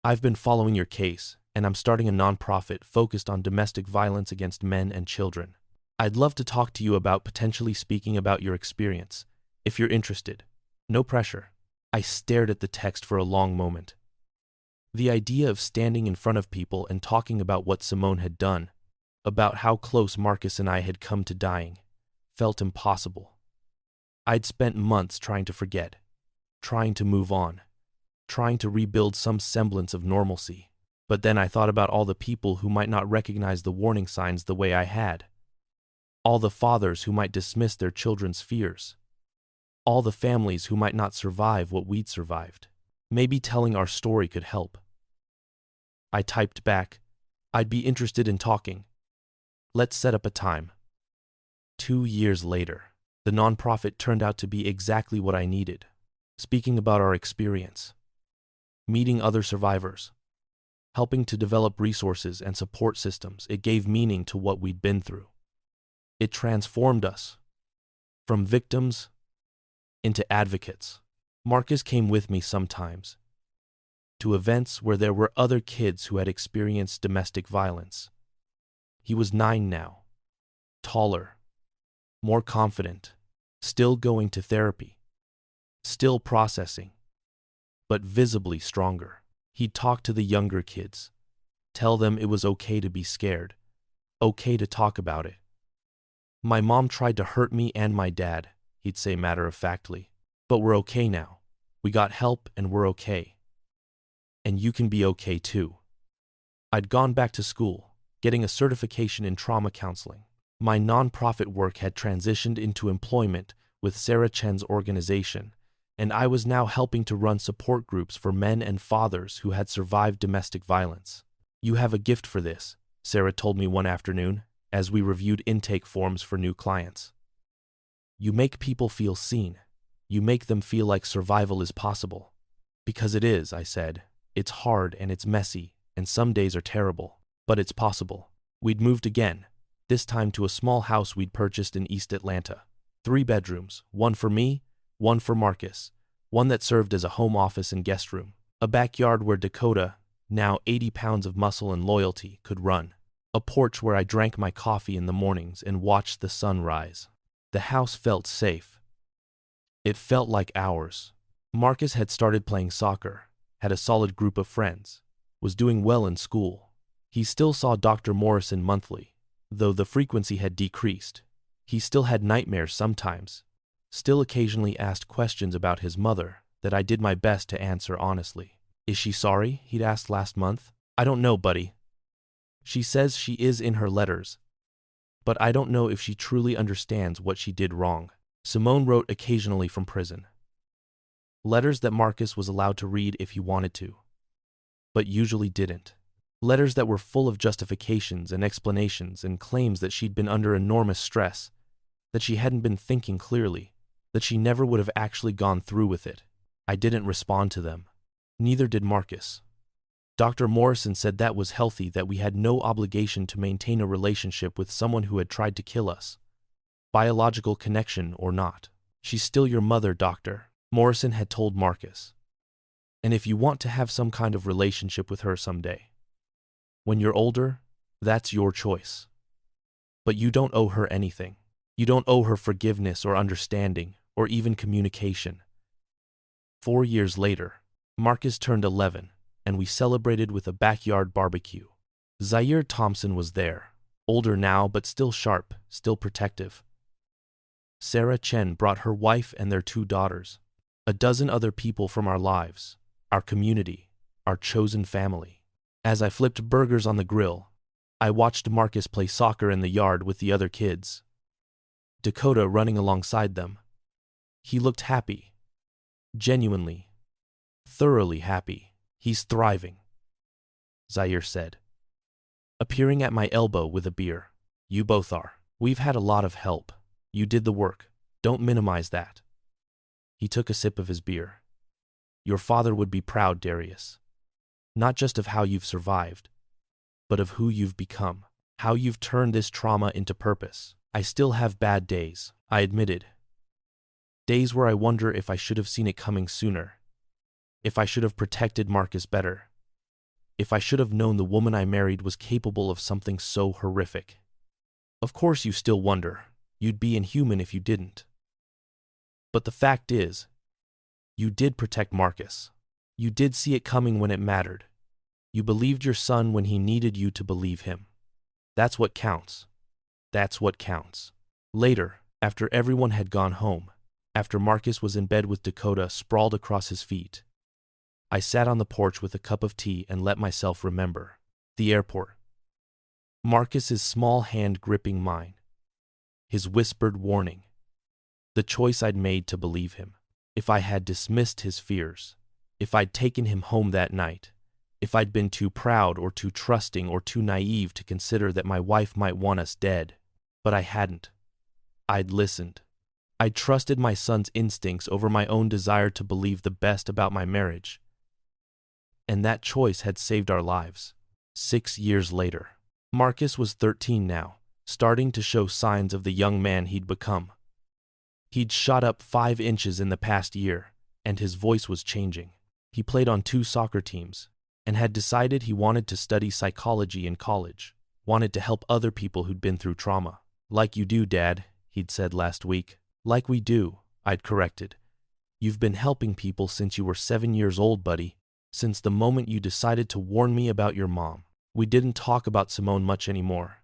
I've been following your case, and I'm starting a nonprofit focused on domestic violence against men and children. I'd love to talk to you about potentially speaking about your experience, if you're interested. No pressure. I stared at the text for a long moment. The idea of standing in front of people and talking about what Simone had done, about how close Marcus and I had come to dying, felt impossible. I'd spent months trying to forget, trying to move on, trying to rebuild some semblance of normalcy. But then I thought about all the people who might not recognize the warning signs the way I had. All the fathers who might dismiss their children's fears. All the families who might not survive what we'd survived. Maybe telling our story could help. I typed back, I'd be interested in talking. Let's set up a time. 2 years later, the nonprofit turned out to be exactly what I needed. Speaking about our experience. Meeting other survivors. Helping to develop resources and support systems, it gave meaning to what we'd been through. It transformed us. From victims into advocates. Marcus came with me sometimes. To events where there were other kids who had experienced domestic violence. He was 9 now. Taller. More confident, still going to therapy, still processing, but visibly stronger. He'd talk to the younger kids, tell them it was okay to be scared, okay to talk about it. My mom tried to hurt me and my dad, he'd say matter-of-factly, but we're okay now. We got help and we're okay. And you can be okay too. I'd gone back to school, getting a certification in trauma counseling. My nonprofit work had transitioned into employment with Sarah Chen's organization, and I was now helping to run support groups for men and fathers who had survived domestic violence. You have a gift for this, Sarah told me one afternoon, as we reviewed intake forms for new clients. You make people feel seen. You make them feel like survival is possible. Because it is, I said. It's hard and it's messy, and some days are terrible, but it's possible. We'd moved again. This time to a small house we'd purchased in East Atlanta. 3 bedrooms, one for me, one for Marcus, one that served as a home office and guest room. A backyard where Dakota, now 80 pounds of muscle and loyalty, could run. A porch where I drank my coffee in the mornings and watched the sun rise. The house felt safe. It felt like ours. Marcus had started playing soccer, had a solid group of friends, was doing well in school. He still saw Dr. Morrison monthly. Though the frequency had decreased, he still had nightmares sometimes, still occasionally asked questions about his mother that I did my best to answer honestly. Is she sorry? He'd asked last month. I don't know, buddy. She says she is in her letters, but I don't know if she truly understands what she did wrong. Simone wrote occasionally from prison. Letters that Marcus was allowed to read if he wanted to, but usually didn't. Letters that were full of justifications and explanations and claims that she'd been under enormous stress, that she hadn't been thinking clearly, that she never would have actually gone through with it. I didn't respond to them. Neither did Marcus. Dr. Morrison said that was healthy, that we had no obligation to maintain a relationship with someone who had tried to kill us. Biological connection or not. She's still your mother, doctor, Morrison had told Marcus. And if you want to have some kind of relationship with her someday, when you're older, that's your choice. But you don't owe her anything. You don't owe her forgiveness or understanding or even communication. 4 years later, Marcus turned 11, and we celebrated with a backyard barbecue. Zaire Thompson was there, older now but still sharp, still protective. Sarah Chen brought her wife and their 2 daughters, a dozen other people from our lives, our community, our chosen family. As I flipped burgers on the grill, I watched Marcus play soccer in the yard with the other kids. Dakota running alongside them. He looked happy. Genuinely, thoroughly happy. He's thriving, Zaire said, appearing at my elbow with a beer. You both are. We've had a lot of help. You did the work. Don't minimize that. He took a sip of his beer. Your father would be proud, Darius. Not just of how you've survived, but of who you've become, how you've turned this trauma into purpose. I still have bad days, I admitted. Days where I wonder if I should have seen it coming sooner. If I should have protected Marcus better. If I should have known the woman I married was capable of something so horrific. Of course you still wonder. You'd be inhuman if you didn't. But the fact is, you did protect Marcus. You did see it coming when it mattered. You believed your son when he needed you to believe him. That's what counts. That's what counts. Later, after everyone had gone home, after Marcus was in bed with Dakota sprawled across his feet, I sat on the porch with a cup of tea and let myself remember. The airport. Marcus's small hand gripping mine. His whispered warning. The choice I'd made to believe him. If I had dismissed his fears. If I'd taken him home that night. If I'd been too proud or too trusting or too naive to consider that my wife might want us dead. But I hadn't. I'd listened. I'd trusted my son's instincts over my own desire to believe the best about my marriage. And that choice had saved our lives. 6 years later. Marcus was 13 now, starting to show signs of the young man he'd become. He'd shot up 5 inches in the past year, and his voice was changing. He played on 2 soccer teams, and had decided he wanted to study psychology in college, wanted to help other people who'd been through trauma. Like you do, Dad, he'd said last week. Like we do, I'd corrected. You've been helping people since you were 7 years old, buddy. Since the moment you decided to warn me about your mom. We didn't talk about Simone much anymore.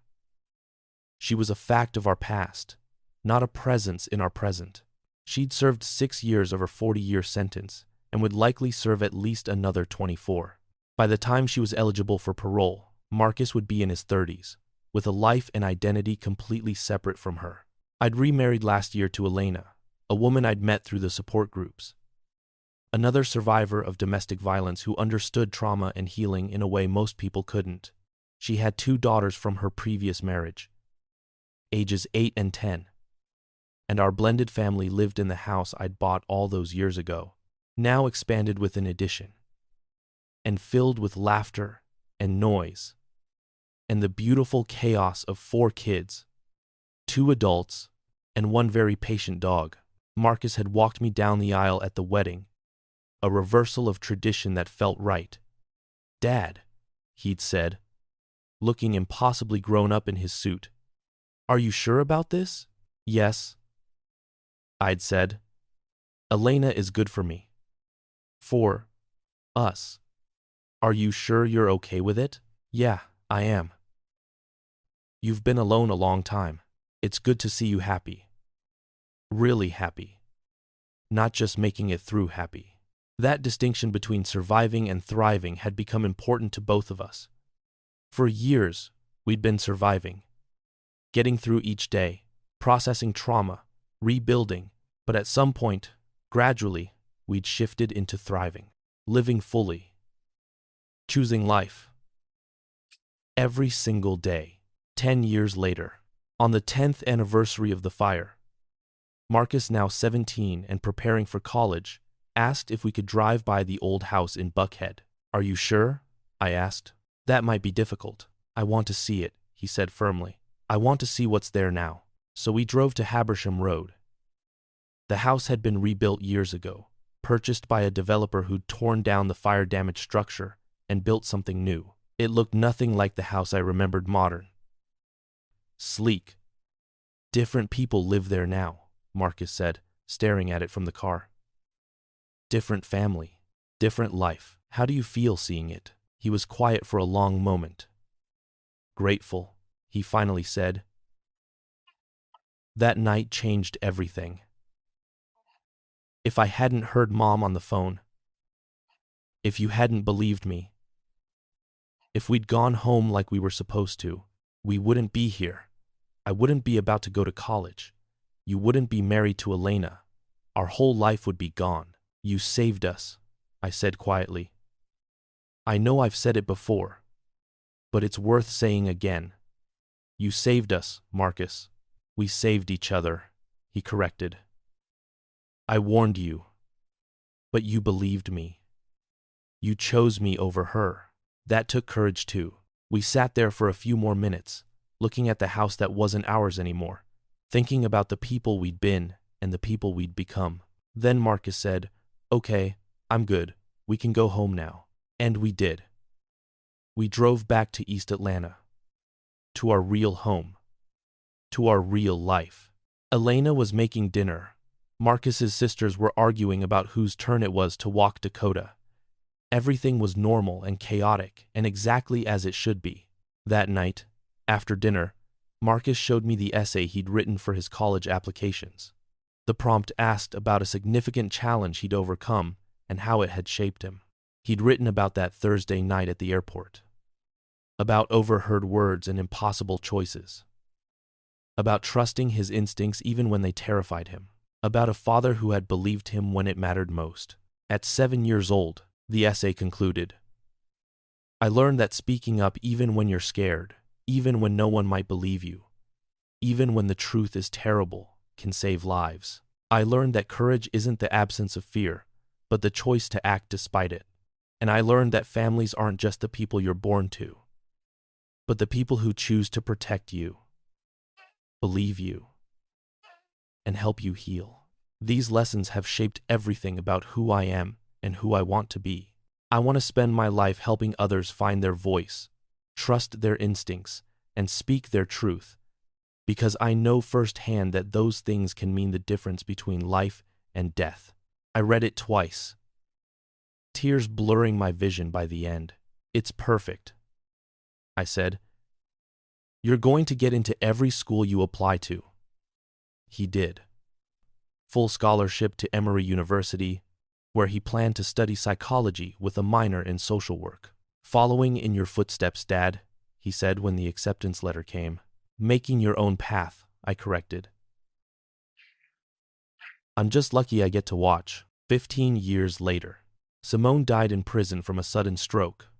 She was a fact of our past, not a presence in our present. She'd served 6 years of her 40-year sentence and would likely serve at least another 24. By the time she was eligible for parole, Marcus would be in his 30s, with a life and identity completely separate from her. I'd remarried last year to Elena, a woman I'd met through the support groups. Another survivor of domestic violence who understood trauma and healing in a way most people couldn't. She had 2 daughters from her previous marriage, ages 8 and 10. And our blended family lived in the house I'd bought all those years ago, now expanded with an addition, and filled with laughter and noise, and the beautiful chaos of 4 kids, 2 adults, and 1 very patient dog. Marcus had walked me down the aisle at the wedding, a reversal of tradition that felt right. Dad, he'd said, looking impossibly grown up in his suit. Are you sure about this? Yes, I'd said. Elena is good for me. For us. Are you sure you're okay with it? Yeah, I am. You've been alone a long time. It's good to see you happy. Really happy. Not just making it through happy. That distinction between surviving and thriving had become important to both of us. For years, we'd been surviving, getting through each day, processing trauma, rebuilding, but at some point, gradually, we'd shifted into thriving, living fully, choosing life. Every single day. 10 years later, on the 10th anniversary of the fire, Marcus, now 17 and preparing for college, asked if we could drive by the old house in Buckhead. Are you sure? I asked. That might be difficult. I want to see it, he said firmly. I want to see what's there now. So we drove to Habersham Road. The house had been rebuilt years ago, purchased by a developer who'd torn down the fire-damaged structure and built something new. It looked nothing like the house I remembered modern. Sleek. Different people live there now, Marcus said, staring at it from the car. Different family. Different life. How do you feel seeing it? He was quiet for a long moment. Grateful, he finally said. That night changed everything. If I hadn't heard Mom on the phone, if you hadn't believed me, if we'd gone home like we were supposed to, we wouldn't be here. I wouldn't be about to go to college. You wouldn't be married to Elena. Our whole life would be gone. You saved us, I said quietly. I know I've said it before, but it's worth saying again. You saved us, Marcus. We saved each other, he corrected. I warned you, but you believed me. You chose me over her. That took courage too. We sat there for a few more minutes, looking at the house that wasn't ours anymore, thinking about the people we'd been and the people we'd become. Then Marcus said, "Okay, I'm good. We can go home now." And we did. We drove back to East Atlanta. To our real home. To our real life. Elena was making dinner. Marcus's sisters were arguing about whose turn it was to walk Dakota. Everything was normal and chaotic and exactly as it should be. That night, after dinner, Marcus showed me the essay he'd written for his college applications. The prompt asked about a significant challenge he'd overcome and how it had shaped him. He'd written about that Thursday night at the airport. About overheard words and impossible choices. About trusting his instincts even when they terrified him. About a father who had believed him when it mattered most. At 7 years old, the essay concluded, "I learned that speaking up even when you're scared, even when no one might believe you, even when the truth is terrible, can save lives. I learned that courage isn't the absence of fear, but the choice to act despite it. And I learned that families aren't just the people you're born to, but the people who choose to protect you, believe you, and help you heal. These lessons have shaped everything about who I am and who I want to be. I want to spend my life helping others find their voice, trust their instincts, and speak their truth, because I know firsthand that those things can mean the difference between life and death." I read it twice, tears blurring my vision by the end. "It's perfect," I said. "You're going to get into every school you apply to." He did. Full scholarship to Emory University, where he planned to study psychology with a minor in social work. "Following in your footsteps, Dad," he said when the acceptance letter came. "Making your own path," I corrected. "I'm just lucky I get to watch." 15 years later, Simone died in prison from a sudden stroke.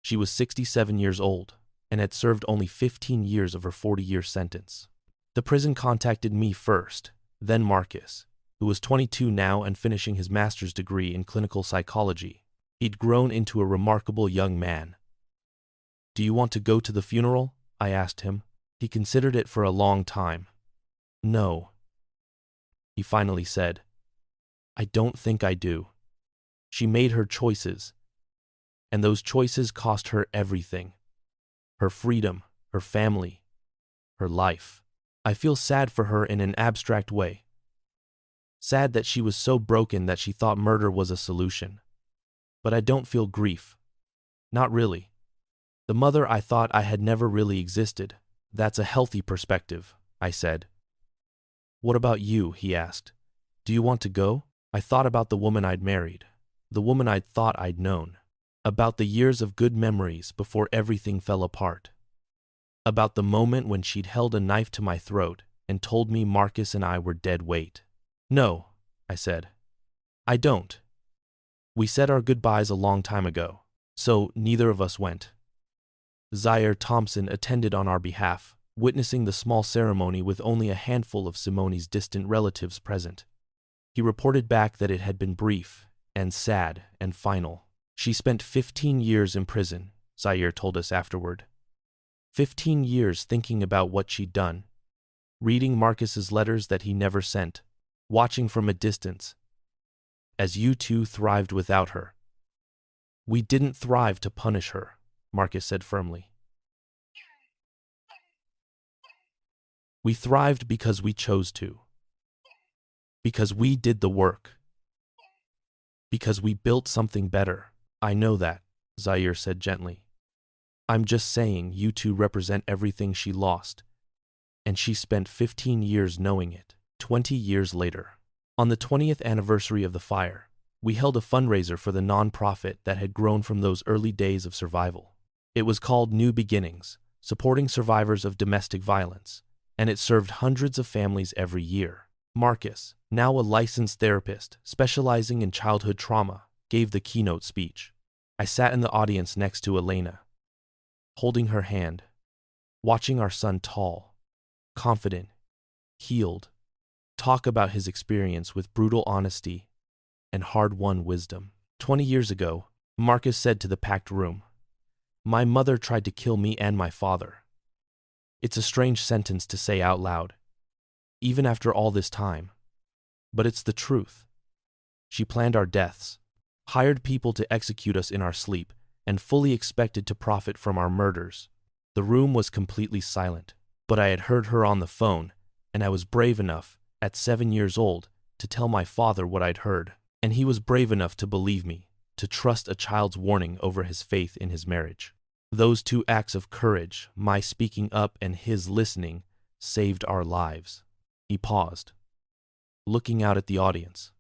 She was 67 years old and had served only 15 years of her 40-year sentence. The prison contacted me first, then Marcus, who was 22 now and finishing his master's degree in clinical psychology. He'd grown into a remarkable young man. "Do you want to go to the funeral?" I asked him. He considered it for a long time. "No," he finally said. "I don't think I do. She made her choices, and those choices cost her everything. Her freedom, her family, her life. I feel sad for her in an abstract way. Sad that she was so broken that she thought murder was a solution. But I don't feel grief. Not really. The mother I thought I had never really existed. That's a healthy perspective," I said. "What about you?" he asked. "Do you want to go?" I thought about the woman I'd married, the woman I'd thought I'd known, about the years of good memories before everything fell apart, about the moment when she'd held a knife to my throat and told me Marcus and I were dead weight. "No," I said. "I don't. We said our goodbyes a long time ago, so neither of us went." Zaire Thompson attended on our behalf, witnessing the small ceremony with only a handful of Simone's distant relatives present. He reported back that it had been brief and sad and final. "She spent 15 years in prison," Zaire told us afterward. 15 years thinking about what she'd done, reading Marcus's letters that he never sent, watching from a distance, as you two thrived without her. "We didn't thrive to punish her," Marcus said firmly. "We thrived because we chose to. Because we did the work. Because we built something better." "I know that," Zaire said gently. "I'm just saying you two represent everything she lost, and she spent 15 years knowing it." 20 years later, on the 20th anniversary of the fire, we held a fundraiser for the nonprofit that had grown from those early days of survival. It was called New Beginnings, supporting survivors of domestic violence, and it served hundreds of families every year. Marcus, now a licensed therapist specializing in childhood trauma, gave the keynote speech. I sat in the audience next to Elena, holding her hand, watching our son tall, confident, healed, talk about his experience with brutal honesty and hard-won wisdom. 20 years ago, Marcus said to the packed room, "My mother tried to kill me and my father." It's a strange sentence to say out loud, even after all this time, But it's the truth. She planned our deaths, hired people to execute us in our sleep, and fully expected to profit from our murders. The room was completely silent, but I had heard her on the phone, and I was brave enough, at 7 years old, to tell my father what I'd heard. And he was brave enough to believe me, to trust a child's warning over his faith in his marriage. Those two acts of courage, my speaking up and his listening, saved our lives. He paused, looking out at the audience,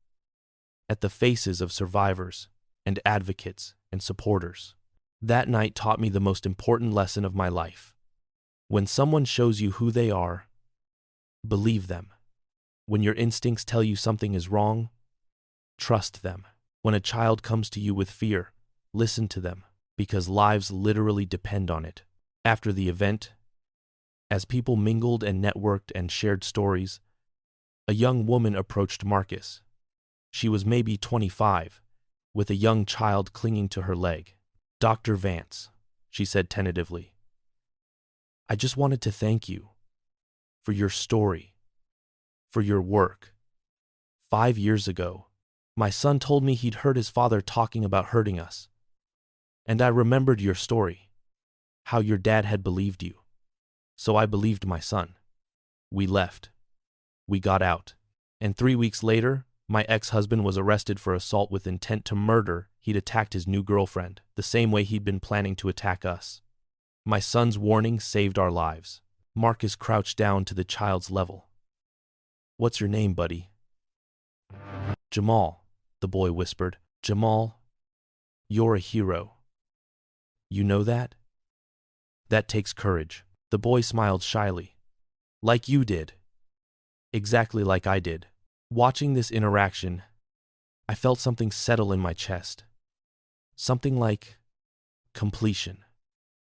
at the faces of survivors and advocates and supporters. That night taught me the most important lesson of my life. When someone shows you who they are, believe them. When your instincts tell you something is wrong, trust them. When a child comes to you with fear, listen to them, because lives literally depend on it. After the event, as people mingled and networked and shared stories, a young woman approached Marcus. She was maybe 25, with a young child clinging to her leg. "Dr. Vance," she said tentatively, "I just wanted to thank you for your story, for your work. 5 years ago, my son told me he'd heard his father talking about hurting us. And I remembered your story, how your dad had believed you. So I believed my son. We left. We got out. And 3 weeks later, my ex-husband was arrested for assault with intent to murder. He'd attacked his new girlfriend, the same way he'd been planning to attack us. My son's warning saved our lives." Marcus crouched down to the child's level. "What's your name, buddy?" "Jamal," the boy whispered. "Jamal, you're a hero. You know that? That takes courage." The boy smiled shyly. "Like you did. Exactly like I did." Watching this interaction, I felt something settle in my chest. Something like completion.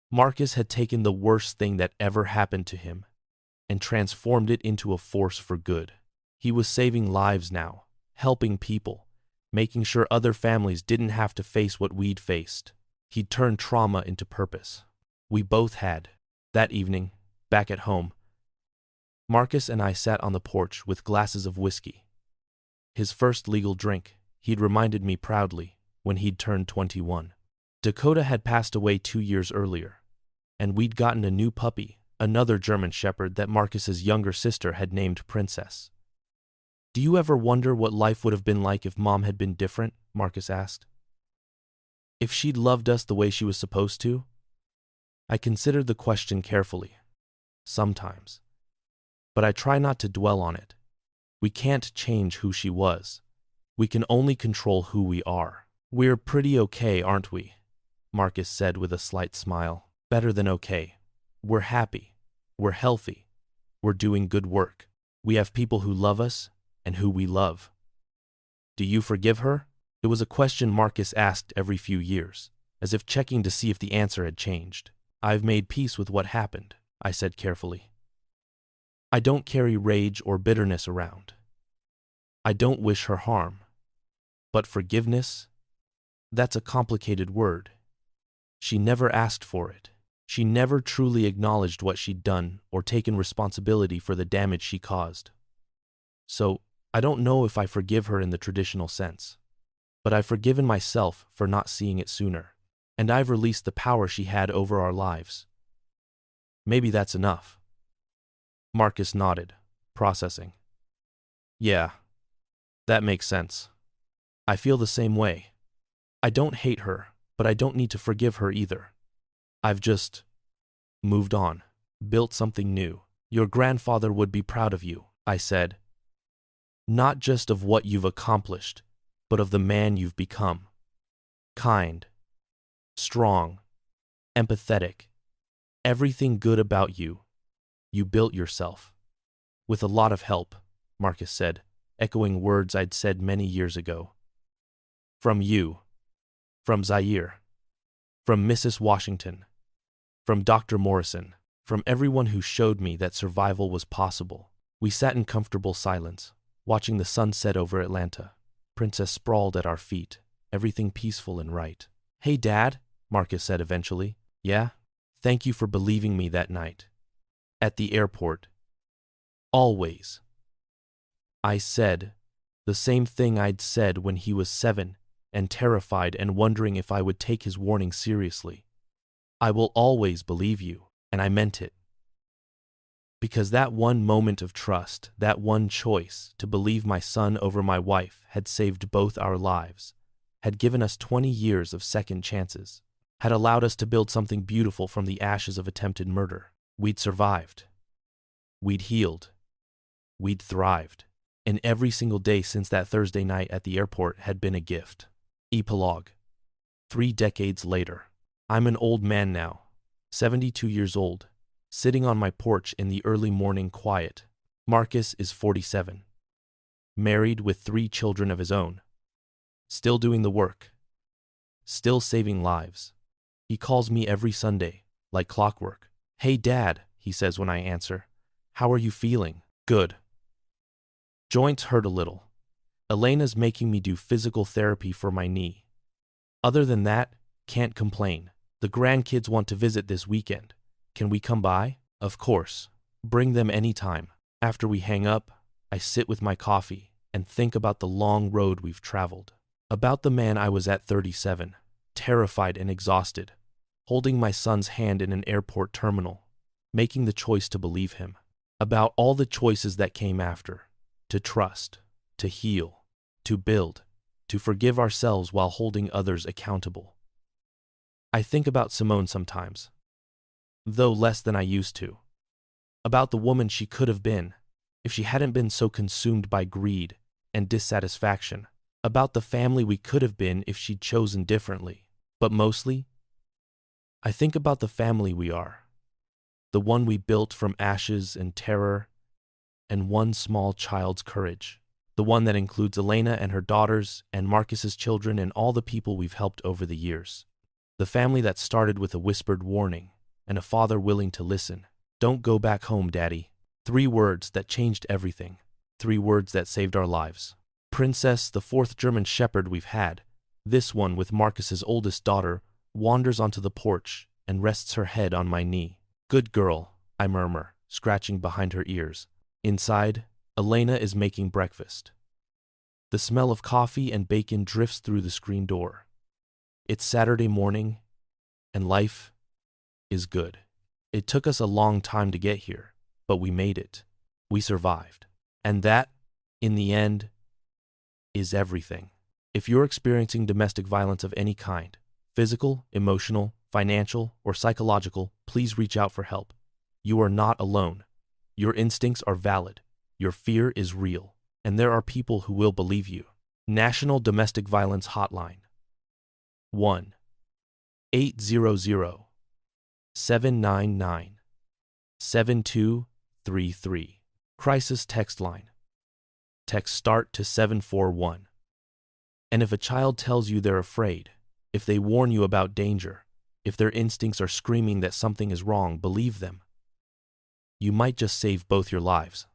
Marcus had taken the worst thing that ever happened to him and transformed it into a force for good. He was saving lives now, helping people, making sure other families didn't have to face what we'd faced. He'd turned trauma into purpose. We both had. That evening, back at home, Marcus and I sat on the porch with glasses of whiskey. His first legal drink, he'd reminded me proudly, when he'd turned 21. Dakota had passed away 2 years earlier, and we'd gotten a new puppy, another German Shepherd that Marcus's younger sister had named Princess. "Do you ever wonder what life would have been like if Mom had been different?" Marcus asked. "If she'd loved us the way she was supposed to?" I considered the question carefully. Sometimes. But I try not to dwell on it. We can't change who she was. We can only control who we are. "We're pretty okay, aren't we?" Marcus said with a slight smile. "Better than okay. We're happy. We're healthy. We're doing good work. We have people who love us and who we love." "Do you forgive her?" It was a question Marcus asked every few years, as if checking to see if the answer had changed. "I've made peace with what happened," I said carefully. "I don't carry rage or bitterness around. I don't wish her harm. But forgiveness? That's a complicated word. She never asked for it. She never truly acknowledged what she'd done or taken responsibility for the damage she caused. So, I don't know if I forgive her in the traditional sense. But I've forgiven myself for not seeing it sooner. And I've released the power she had over our lives. Maybe that's enough." Marcus nodded, processing. "Yeah, that makes sense. I feel the same way. I don't hate her, but I don't need to forgive her either. I've just moved on, built something new. Your grandfather would be proud of you," I said. "Not just of what you've accomplished, but of the man you've become. Kind, strong, empathetic. Everything good about you. You built yourself. With a lot of help," Marcus said, echoing words I'd said many years ago. "From you. From Zaire. From Mrs. Washington. From Dr. Morrison. From everyone who showed me that survival was possible." We sat in comfortable silence, watching the sun set over Atlanta. Princess sprawled at our feet, everything peaceful and right. "Hey, Dad," Marcus said eventually. "Yeah? Thank you for believing me that night. At the airport. Always." I said, The same thing I'd said when he was 7, and terrified and wondering if I would take his warning seriously. I will always believe you, and I meant it. Because that one moment of trust, that one choice to believe my son over my wife had saved both our lives, had given us 20 years of second chances, had allowed us to build something beautiful from the ashes of attempted murder. We'd survived. We'd healed. We'd thrived. And every single day since that Thursday night at the airport had been a gift. Epilogue. 3 decades later. I'm an old man now, 72 years old, sitting on my porch in the early morning quiet. Marcus is 47. Married with 3 children of his own. Still doing the work. Still saving lives. He calls me every Sunday, like clockwork. "Hey Dad," he says when I answer. "How are you feeling?" "Good. Joints hurt a little. Elena's making me do physical therapy for my knee. Other than that, can't complain. The grandkids want to visit this weekend. Can we come by?" "Of course. Bring them anytime." After we hang up, I sit with my coffee and think about the long road we've traveled. About the man I was at 37, terrified and exhausted, holding my son's hand in an airport terminal, making the choice to believe him. About all the choices that came after, to trust, to heal, to build, to forgive ourselves while holding others accountable. I think about Simone sometimes, though less than I used to. About the woman she could have been if she hadn't been so consumed by greed and dissatisfaction. About the family we could have been if she'd chosen differently. But mostly, I think about the family we are, the one we built from ashes and terror and one small child's courage, the one that includes Elena and her daughters and Marcus's children and all the people we've helped over the years. The family that started with a whispered warning and a father willing to listen. "Don't go back home, Daddy." 3 words that changed everything. 3 words that saved our lives. Princess, the 4th German Shepherd we've had, this one with Marcus's oldest daughter, wanders onto the porch and rests her head on my knee. "Good girl," I murmur, scratching behind her ears. Inside, Elena is making breakfast. The smell of coffee and bacon drifts through the screen door. It's Saturday morning, and life is good. It took us a long time to get here, but we made it. We survived. And that, in the end, is everything. If you're experiencing domestic violence of any kind, physical, emotional, financial, or psychological, please reach out for help. You are not alone. Your instincts are valid. Your fear is real. And there are people who will believe you. National Domestic Violence Hotline. 1-800-799-7233. Crisis Text Line. Text START to 741. And if a child tells you they're afraid, if they warn you about danger, if their instincts are screaming that something is wrong, believe them. You might just save both your lives.